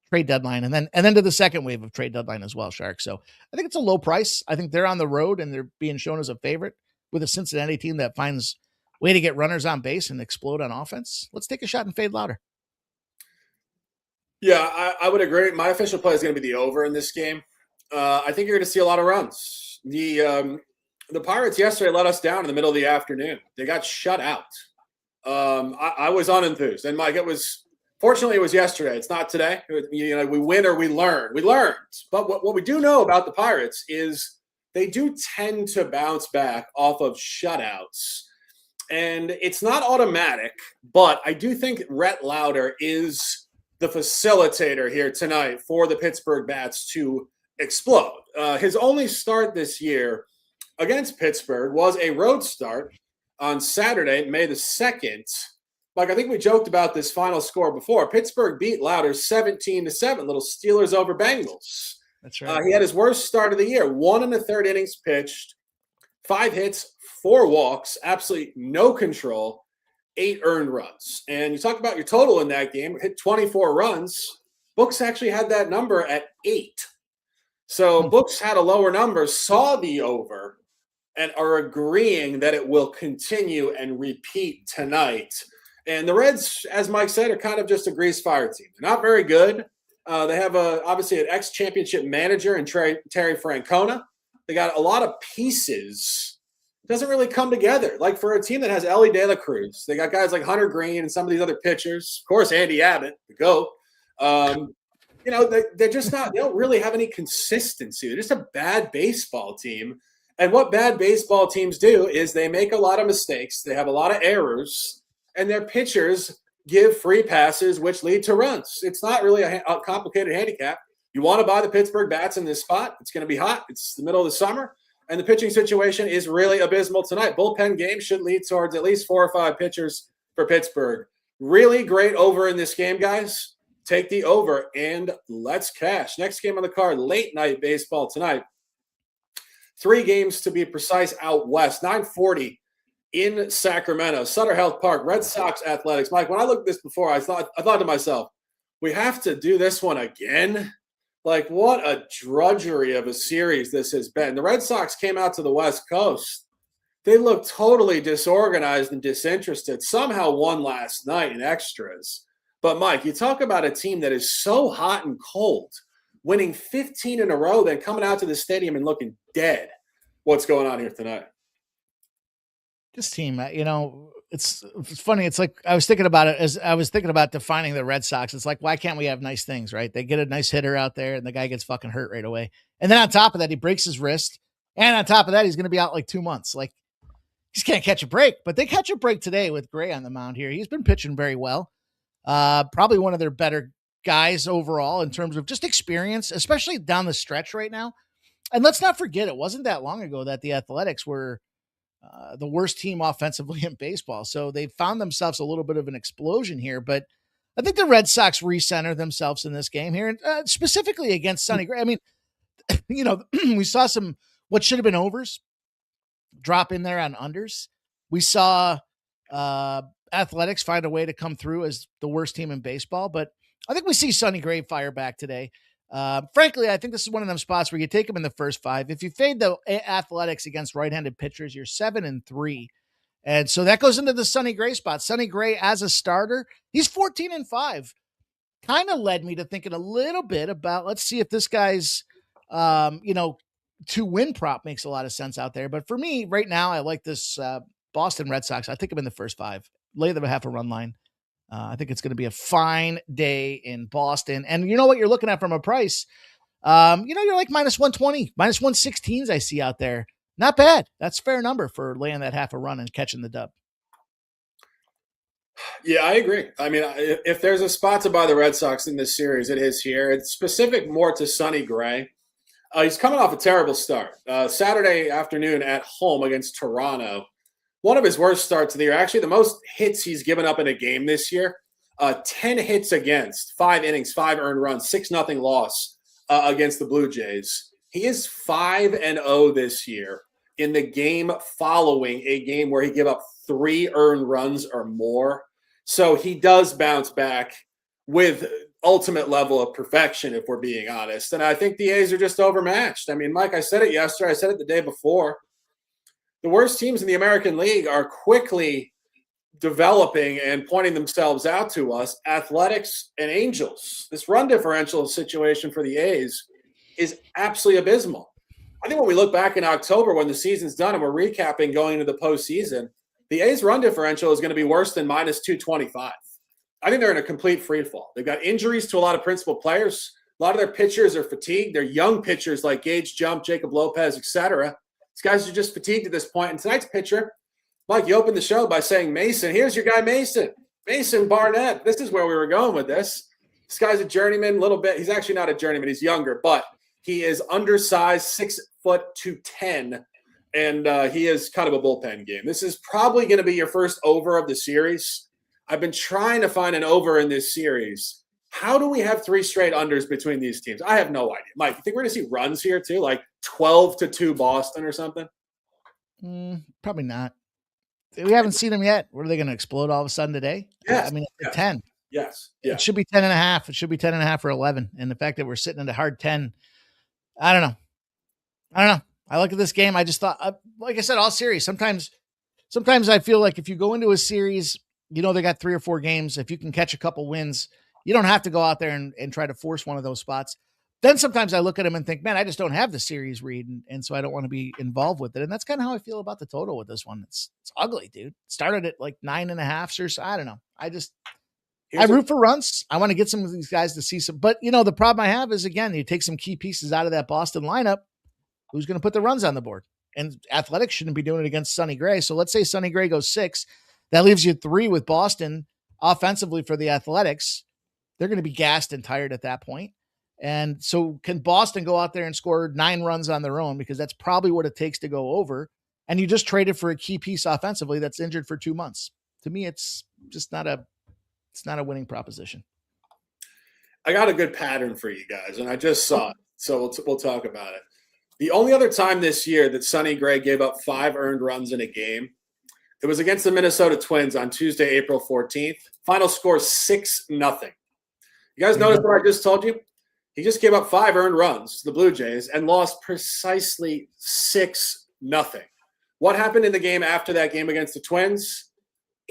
trade deadline and then to the second wave of trade deadline as well, Shark. So I think it's a low price. I think they're on the road and they're being shown as a favorite with a Cincinnati team that finds a way to get runners on base and explode on offense. Let's take a shot and fade Lauder. Yeah, I would agree. My official play is going to be the over in this game. I think you're going to see a lot of runs. The Pirates yesterday let us down in the middle of the afternoon. They got shut out. I was unenthused. And, Mike, fortunately, it was yesterday. It's not today. We win or we learn. We learned. But what we do know about the Pirates is they do tend to bounce back off of shutouts. And it's not automatic, but I do think Rhett Lauder is the facilitator here tonight for the Pittsburgh Bats to explode. His only start this year against Pittsburgh was a road start on Saturday, May the 2nd. Like, I think we joked about this final score before. Pittsburgh beat Lauder 17-7, little Steelers over Bengals. That's right. He had his worst start of the year, 1 1/3 innings pitched, 5 hits, 4 walks, absolutely no control. 8 earned runs. And you talk about your total in that game, hit 24 runs. Books actually had that number at 8. So Books had a lower number, saw the over, and are agreeing that it will continue and repeat tonight. And the Reds, as Mike said, are kind of just a grease fire team. They're not very good. They have obviously an ex-championship manager in Terry Francona. They got a lot of pieces doesn't really come together. Like for a team that has Ellie De La Cruz, they got guys like Hunter Green and some of these other pitchers. Of course, Andy Abbott, the GOAT. They're just not. They don't really have any consistency. They're just a bad baseball team. And what bad baseball teams do is they make a lot of mistakes. They have a lot of errors, and their pitchers give free passes, which lead to runs. It's not really a complicated handicap. You want to buy the Pittsburgh bats in this spot. It's going to be hot. It's the middle of the summer. And the pitching situation is really abysmal tonight. Bullpen game should lead towards at least 4 or 5 pitchers for Pittsburgh. Really great over in this game, guys. Take the over and let's cash. Next game on the card, late night baseball tonight. 3 games to be precise out west. 9:40 in Sacramento, Sutter Health Park, Red Sox Athletics. Mike, when I looked at this before, I thought to myself, we have to do this one again. Like, what a drudgery of a series this has been. The Red Sox came out to the West Coast. They looked totally disorganized and disinterested. Somehow won last night in extras. But, Mike, you talk about a team that is so hot and cold, winning 15 in a row, then coming out to the stadium and looking dead. What's going on here tonight? This team, it's funny. It's like I was thinking about it as I was thinking about defining the Red Sox. It's like, why can't we have nice things, right? They get a nice hitter out there and the guy gets fucking hurt right away. And then on top of that, he breaks his wrist. And on top of that, he's going to be out like 2 months. Like, he just can't catch a break. But they catch a break today with Gray on the mound here. He's been pitching very well. Probably one of their better guys overall in terms of just experience, especially down the stretch right now. And let's not forget, it wasn't that long ago that the Athletics were the worst team offensively in baseball. So they found themselves a little bit of an explosion here, but I think the Red Sox recenter themselves in this game here, and specifically against Sonny Gray. I mean, we saw some, what should have been overs drop in there on unders. We saw Athletics find a way to come through as the worst team in baseball, but I think we see Sonny Gray fire back today. Frankly, I think this is one of them spots where you take them in the first 5. If you fade the Athletics against right-handed pitchers, you're 7-3. And so that goes into the Sonny Gray spot. Sonny Gray as a starter, he's 14-5. Kind of led me to thinking a little bit about, let's see if this guy's, to win prop makes a lot of sense out there. But for me right now, I like this Boston Red Sox. I think I'm in the first 5. Lay them a half a run line. I think it's going to be a fine day in Boston. And you know what you're looking at from a price? You're like minus 120, minus 116s I see out there. Not bad. That's a fair number for laying that half a run and catching the dub. Yeah, I agree. I mean, if there's a spot to buy the Red Sox in this series, it is here. It's specific more to Sonny Gray. He's coming off a terrible start. Saturday afternoon at home against Toronto. One of his worst starts of the year. Actually, the most hits he's given up in a game this year. 10 hits against, 5 innings, 5 earned runs, 6-0 loss against the Blue Jays. He is 5-0 this year in the game following a game where he gave up 3 earned runs or more. So he does bounce back with ultimate level of perfection, if we're being honest. And I think the A's are just overmatched. I mean, Mike, I said it yesterday. I said it the day before. The worst teams in the American League are quickly developing and pointing themselves out to us, Athletics and Angels. This run differential situation for the A's is absolutely abysmal. I think when we look back in October when the season's done and we're recapping going into the postseason, the A's run differential is going to be worse than minus 225. I think they're in a complete free fall. They've got injuries to a lot of principal players. A lot of their pitchers are fatigued. They're young pitchers like Gage Jump, Jacob Lopez, etc. These guys are just fatigued at this point. And tonight's pitcher, Mike, you opened the show by saying Mason. Here's your guy, Mason. Mason Barnett. This is where we were going with this. This guy's a journeyman, a little bit. He's actually not a journeyman. He's younger, but he is undersized, 6'2", and he is kind of a bullpen game. This is probably going to be your first over of the series. I've been trying to find an over in this series. How do we have 3 straight unders between these teams? I have no idea. Mike, you think we're going to see runs here too? Like 12-2 Boston or something? Probably not. We haven't seen them yet. What are they going to explode all of a sudden today? Yes. I mean, yes. 10. Yes. It should be 10.5. It should be 10.5 or 11. And the fact that we're sitting at a hard 10, I don't know. I look at this game. I just thought, like I said, all series. Sometimes I feel like if you go into a series, they got 3 or 4 games. If you can catch a couple wins, you don't have to go out there and try to force one of those spots. then sometimes I look at them and think, man, I just don't have the series read. And so I don't want to be involved with it. And that's kind of how I feel about the total with this one. It's ugly, dude. Started at like 9.5 or so. I don't know. I root for runs. I want to get some of these guys to see some, but the problem I have is, again, you take some key pieces out of that Boston lineup. Who's going to put the runs on the board? And Athletics shouldn't be doing it against Sonny Gray. So let's say Sonny Gray goes 6. That leaves you 3 with Boston offensively for the Athletics. They're going to be gassed and tired at that point. And so can Boston go out there and score 9 runs on their own? Because that's probably what it takes to go over. And you just traded for a key piece offensively that's injured for 2 months. To me, it's just not a winning proposition. I got a good pattern for you guys, and I just saw it. So we'll talk about it. The only other time this year that Sonny Gray gave up 5 earned runs in a game, it was against the Minnesota Twins on Tuesday, April 14th. Final score 6-0. You guys notice what I just told you? He just gave up 5 earned runs to the Blue Jays and lost precisely 6-0. What happened in the game after that game against the Twins?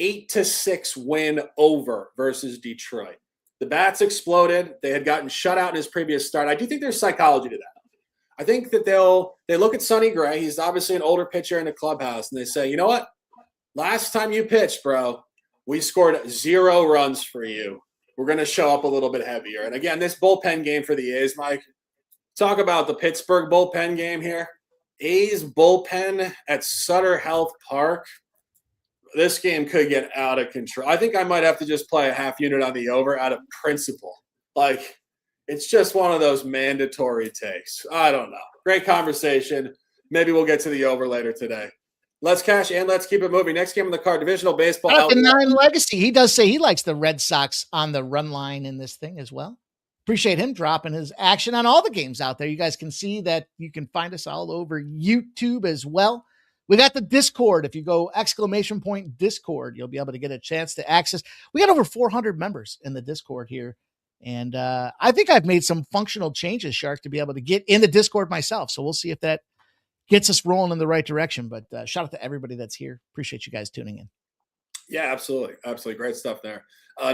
8-6 win over versus Detroit. The bats exploded. They had gotten shut out in his previous start. I do think there's psychology to that. I think that they look at Sonny Gray. He's obviously an older pitcher in the clubhouse, and they say, you know what? Last time you pitched, bro, we scored 0 runs for you. We're going to show up a little bit heavier. And again, this bullpen game for the A's, Mike, talk about the Pittsburgh bullpen game here. A's bullpen at Sutter Health Park. This game could get out of control. I think I might have to just play a half unit on the over out of principle. Like, it's just one of those mandatory takes. I don't know. Great conversation. Maybe we'll get to the over later today. Let's cash and let's keep it moving. Next game on the card, divisional baseball. The 9 legacy. He does say he likes the Red Sox on the run line in this thing as well. Appreciate him dropping his action on all the games out there. You guys can see that you can find us all over YouTube as well. We got the Discord. If you go !Discord, you'll be able to get a chance to access. We got over 400 members in the Discord here. And I think I've made some functional changes, Shark, to be able to get in the Discord myself. So we'll see if that gets us rolling in the right direction. But shout out to everybody that's here. Appreciate you guys tuning in. Yeah, absolutely. Absolutely. Great stuff there.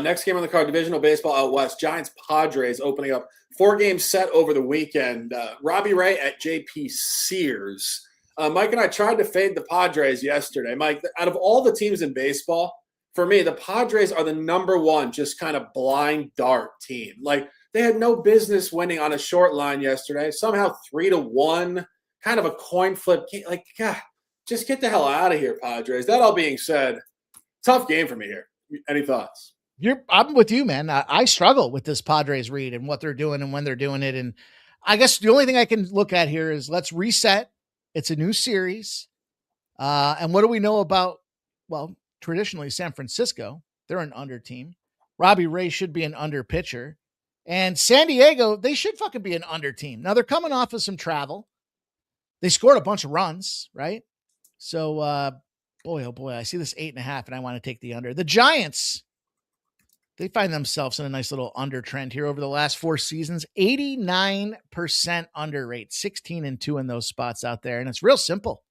Next game on the card, divisional baseball out west. Giants Padres opening up 4-game set over the weekend. Robbie Ray at JP Sears. Mike and I tried to fade the Padres yesterday. Mike, out of all the teams in baseball, for me, the Padres are the number one just kind of blind dart team. Like, they had no business winning on a short line yesterday. Somehow 3-1, kind of a coin flip. Like, God, just get the hell out of here, Padres. That all being said, tough game for me here. Any thoughts? I'm with you, man. I struggle with this Padres read and what they're doing and when they're doing it. And I guess the only thing I can look at here is let's reset. It's a new series. And what do we know about, well, traditionally San Francisco? They're an under team. Robbie Ray should be an under pitcher. And San Diego, they should fucking be an under team. Now they're coming off of some travel. They scored a bunch of runs, right? So, boy, oh boy, I see this 8.5 and I want to take the under. The Giants, they find themselves in a nice little under trend here over the last 4 seasons. 89% under rate, 16-2 in those spots out there. And it's real simple.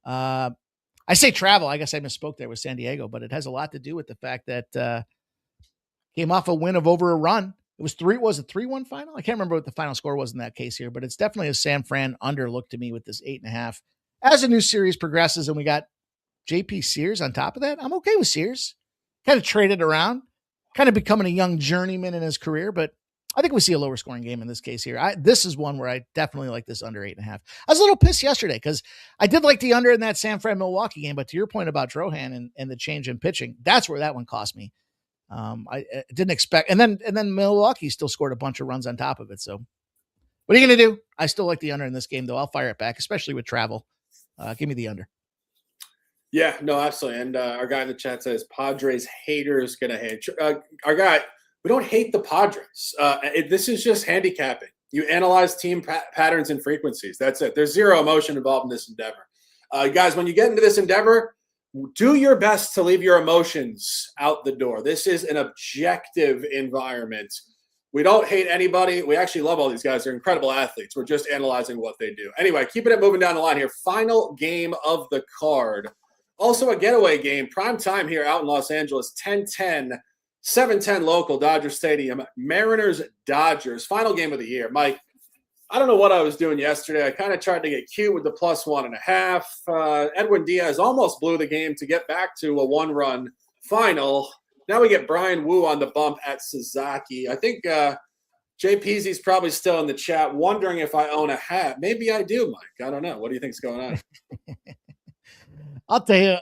I say travel. I guess I misspoke there with San Diego, but it has a lot to do with the fact that came off a win of over a run. It was 3-1 final? I can't remember what the final score was in that case here, but it's definitely a San Fran under look to me with this 8.5. As the new series progresses and we got JP Sears on top of that, I'm okay with Sears. Kind of traded around, kind of becoming a young journeyman in his career, but I think we see a lower scoring game in this case here. This is one where I definitely like this under 8.5. I was a little pissed yesterday because I did like the under in that San Fran Milwaukee game, but to your point about Drohan and the change in pitching, that's where that one cost me. I didn't expect, and then Milwaukee still scored a bunch of runs on top of it. So what are you going to do? I still like the under in this game, though. I'll fire it back, especially with travel. Give me the under. Yeah, no, absolutely. And our guy in the chat says Padres haters gonna hate. Our guy, we don't hate the Padres. This is just handicapping. You analyze team patterns and frequencies. That's it. There's zero emotion involved in this endeavor. Guys, when you get into this endeavor, do your best to leave your emotions out the door. This is an objective environment. We don't hate anybody. We actually love all these guys. They're incredible athletes. We're just analyzing what they do. Anyway, keeping it moving down the line here. Final game of the card. Also a getaway game. Prime time here out in Los Angeles. 10-10, 7:10 local, Dodger Stadium. Mariners, Dodgers. Final game of the year. Mike, I don't know what I was doing yesterday. I kind of tried to get cute with the +1.5. Edwin Diaz almost blew the game to get back to a 1-run final. Now we get Brian Wu on the bump at Sasaki. I think Jay Peasy's probably still in the chat wondering if I own a hat. Maybe I do, Mike. I don't know. What do you think's going on? I'll tell you,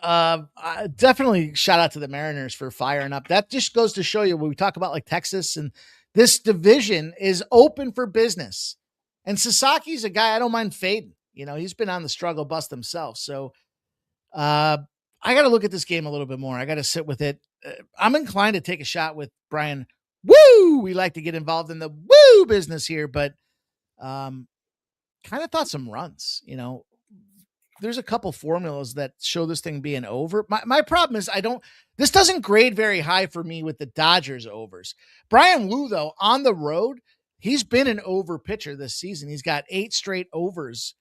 definitely shout out to the Mariners for firing up. That just goes to show you when we talk about like Texas and this division is open for business. And Sasaki's a guy I don't mind fading. You know, he's been on the struggle bus himself. So I got to look at this game a little bit more. I got to sit with it. I'm inclined to take a shot with Brian. Woo! We like to get involved in the woo business here, but kind of thought some runs, you know. There's a couple formulas that show this thing being over. My problem is this doesn't grade very high for me with the Dodgers overs. Brian Wu, though, on the road, he's been an over pitcher this season. He's got 8 straight overs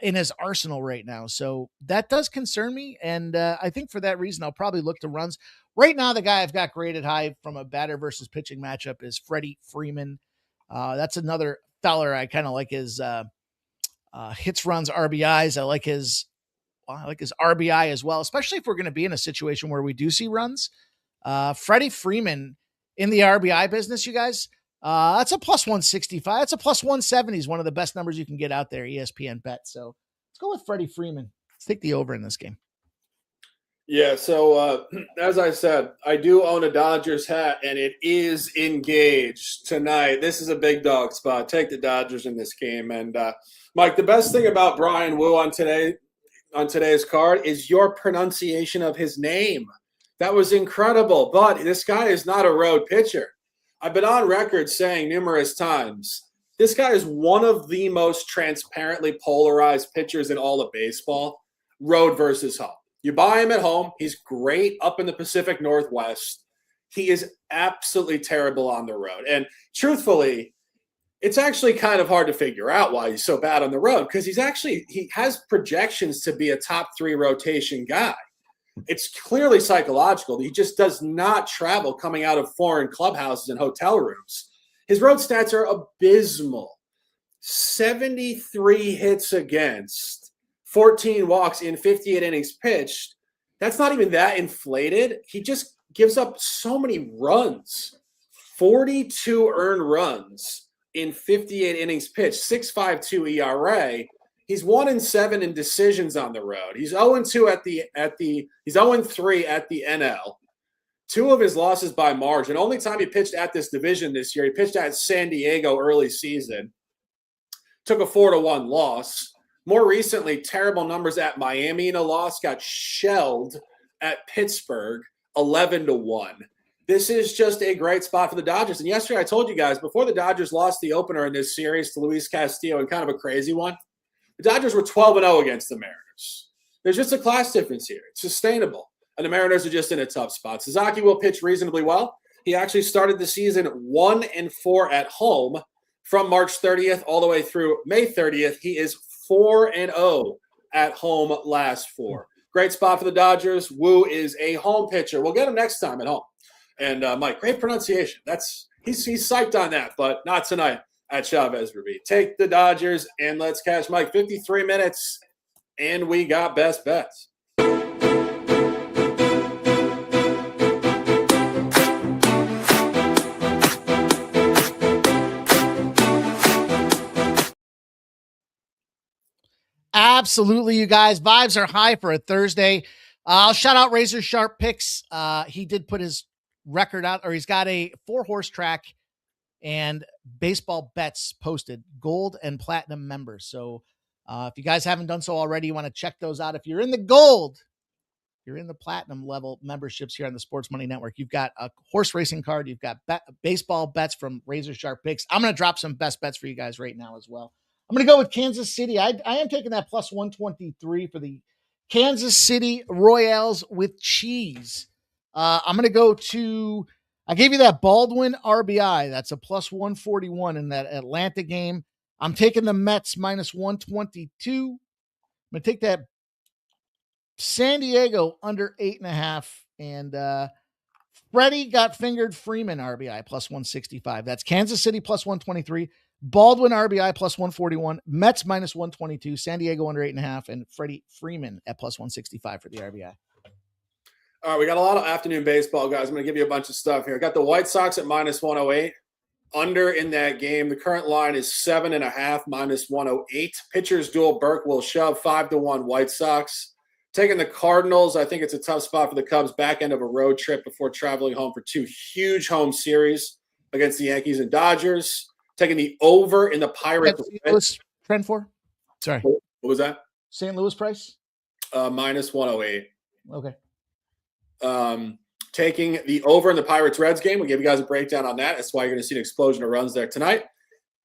in his arsenal right now. So that does concern me. And I think for that reason, I'll probably look to runs. Right now, the guy I've got graded high from a batter versus pitching matchup is Freddie Freeman. That's another feller. I kind of like his hits, runs, RBIs. I like his RBI as well, especially if we're going to be in a situation where we do see runs. Freddie Freeman in the RBI business, you guys, that's a +165. That's a +170 is one of the best numbers you can get out there, ESPN bet. So let's go with Freddie Freeman. Let's take the over in this game. Yeah, so as I said, I do own a Dodgers hat, and it is engaged tonight. This is a big dog spot. Take the Dodgers in this game. And, Mike, the best thing about Brian Wu on today's card is your pronunciation of his name. That was incredible, but this guy is not a road pitcher. I've been on record saying numerous times, this guy is one of the most transparently polarized pitchers in all of baseball, road versus home. You buy him at home. He's great up in the Pacific Northwest. He is absolutely terrible on the road. And truthfully, it's actually kind of hard to figure out why he's so bad on the road because he has projections to be a top 3 rotation guy. It's clearly psychological. He just does not travel coming out of foreign clubhouses and hotel rooms. His road stats are abysmal. 73 hits against, 14 walks in 58 innings pitched. That's not even that inflated. He just gives up so many runs. 42 earned runs in 58 innings pitched, 6.52 ERA. He's 1-7 in decisions on the road. He's 0-2 he's 0-3 at the NL. 2 of his losses by margin. Only time he pitched at this division this year, he pitched at San Diego early season. Took a 4-1 loss. More recently, terrible numbers at Miami in a loss, got shelled at Pittsburgh 11-1. This is just a great spot for the Dodgers. And yesterday I told you guys, before the Dodgers lost the opener in this series to Luis Castillo in kind of a crazy one, the Dodgers were 12-0 against the Mariners. There's just a class difference here. It's sustainable. And the Mariners are just in a tough spot. Sasaki will pitch reasonably well. He actually started the season 1-4 at home from March 30th all the way through May 30th. He is 4-0 at home last 4. Great spot for the Dodgers. Wu is a home pitcher. We'll get him next time at home. And Mike, great pronunciation. He's psyched on that, but not tonight at Chavez Ruby. Take the Dodgers and let's catch Mike. 53 minutes, and we got best bets. Absolutely, you guys. Vibes are high for a Thursday. I'll shout out Razor Sharp Picks. He did put his record out, or he's got a 4-horse track and baseball bets posted, gold and platinum members. So if you guys haven't done so already, you want to check those out. If you're in the gold, you're in the platinum level memberships here on the Sports Money Network. You've got a horse racing card. You've got baseball bets from Razor Sharp Picks. I'm going to drop some best bets for you guys right now as well. I'm going to go with Kansas City. I am taking that +123 for the Kansas City Royals with cheese. I'm going to go to, I gave you that Baldwin RBI. That's a +141 in that Atlanta game. I'm taking the Mets -122. I'm going to take that San Diego under 8.5. And Freddie got fingered Freeman RBI +165. That's Kansas City +123. Baldwin RBI plus 141, Mets minus 122, San Diego under 8.5, and Freddie Freeman at plus 165 for the RBI. All right, we got a lot of afternoon baseball, guys. I'm going to give you a bunch of stuff here. I got the White Sox at minus 108. Under in that game. The current line is 7.5 minus 108. Pitchers duel. Burke will shove 5-1 White Sox. Taking the Cardinals. I think it's a tough spot for the Cubs. Back end of a road trip before traveling home for 2 huge home series against the Yankees and Dodgers. Taking the over in the Pirates. St. Louis trend for? Sorry. What was that? St. Louis price? Minus 108. Okay. Taking the over in the Pirates-Reds game. We'll give you guys a breakdown on that. That's why you're going to see an explosion of runs there tonight.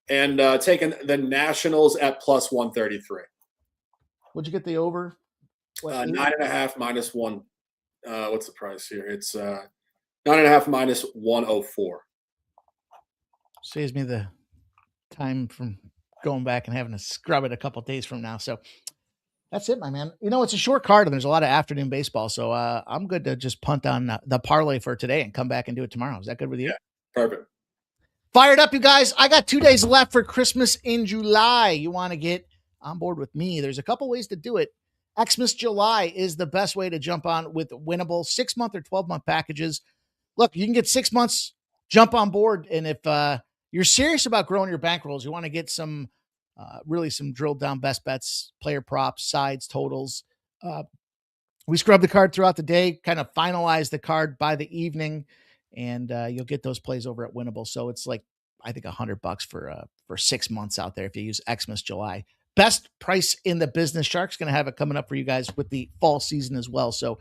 And taking the Nationals at plus 133. Would you get the over? 9.5 minus 1. What's the price here? It's 9.5 minus 104. Saves me the time from going back and having to scrub it a couple of days from now. So that's it, my man. You know, it's a short card and there's a lot of afternoon baseball. So I'm good to just punt on the parlay for today and come back and do it tomorrow. Is that good with you? Yeah, perfect. Fired up, you guys. I got 2 days left for Christmas in July. You want to get on board with me? There's a couple ways to do it. Xmas July is the best way to jump on with winnable 6-month or 12-month packages. Look, you can get 6 months, jump on board. And if you're serious about growing your bankrolls, you want to get some really some drilled down best bets, player props, sides, totals. We scrub the card throughout the day, kind of finalize the card by the evening, and you'll get those plays over at Winnable. So it's like, I think $100 for 6 months out there if you use Xmas July. Best price in the business. Shark's going to have it coming up for you guys with the fall season as well. So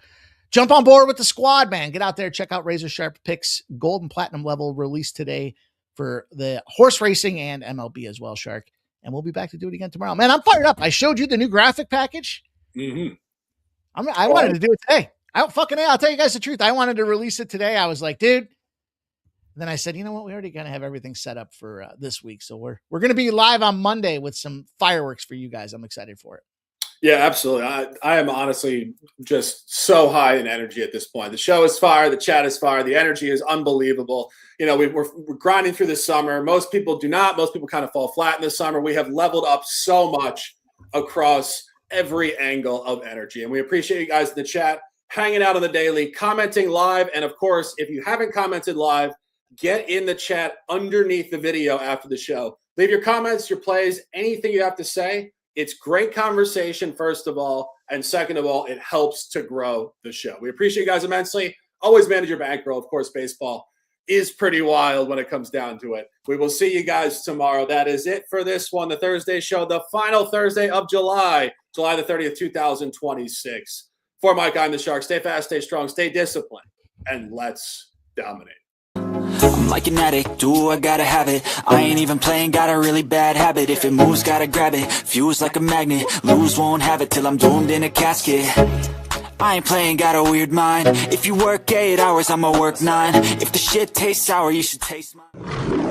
jump on board with the squad, man. Get out there, check out Razor Sharp Picks, gold and platinum level released today for the horse racing and MLB as well, Shark. And we'll be back to do it again tomorrow. Man, I'm fired up. I showed you the new graphic package. Mm-hmm. I wanted to do it today. I'll tell you guys the truth. I wanted to release it today. I was like, dude. Then I said, you know what? We already got to have everything set up for this week. So we're going to be live on Monday with some fireworks for you guys. I'm excited for it. Yeah, absolutely. I am honestly just so high in energy at this point. The show is fire. The chat is fire. The energy is unbelievable. You know, we're grinding through the summer. Most people do not. Most people kind of fall flat in the summer. We have leveled up so much across every angle of energy. And we appreciate you guys in the chat, hanging out on the daily, commenting live. And of course, if you haven't commented live, get in the chat underneath the video after the show. Leave your comments, your plays, anything you have to say. It's great conversation, first of all. And second of all, it helps to grow the show. We appreciate you guys immensely. Always manage your bankroll. Of course, baseball is pretty wild when it comes down to it. We will see you guys tomorrow. That is it for this one, the Thursday show, the final Thursday of July the 30th, 2026. For Mike, I'm the Shark. Stay fast, stay strong, stay disciplined, and let's dominate. I'm like an addict, do I gotta have it. I ain't even playing, got a really bad habit. If it moves, gotta grab it, fuse like a magnet. Lose, won't have it till I'm doomed in a casket. I ain't playing, got a weird mind. If you work 8 hours, I'ma work 9. If the shit tastes sour, you should taste mine.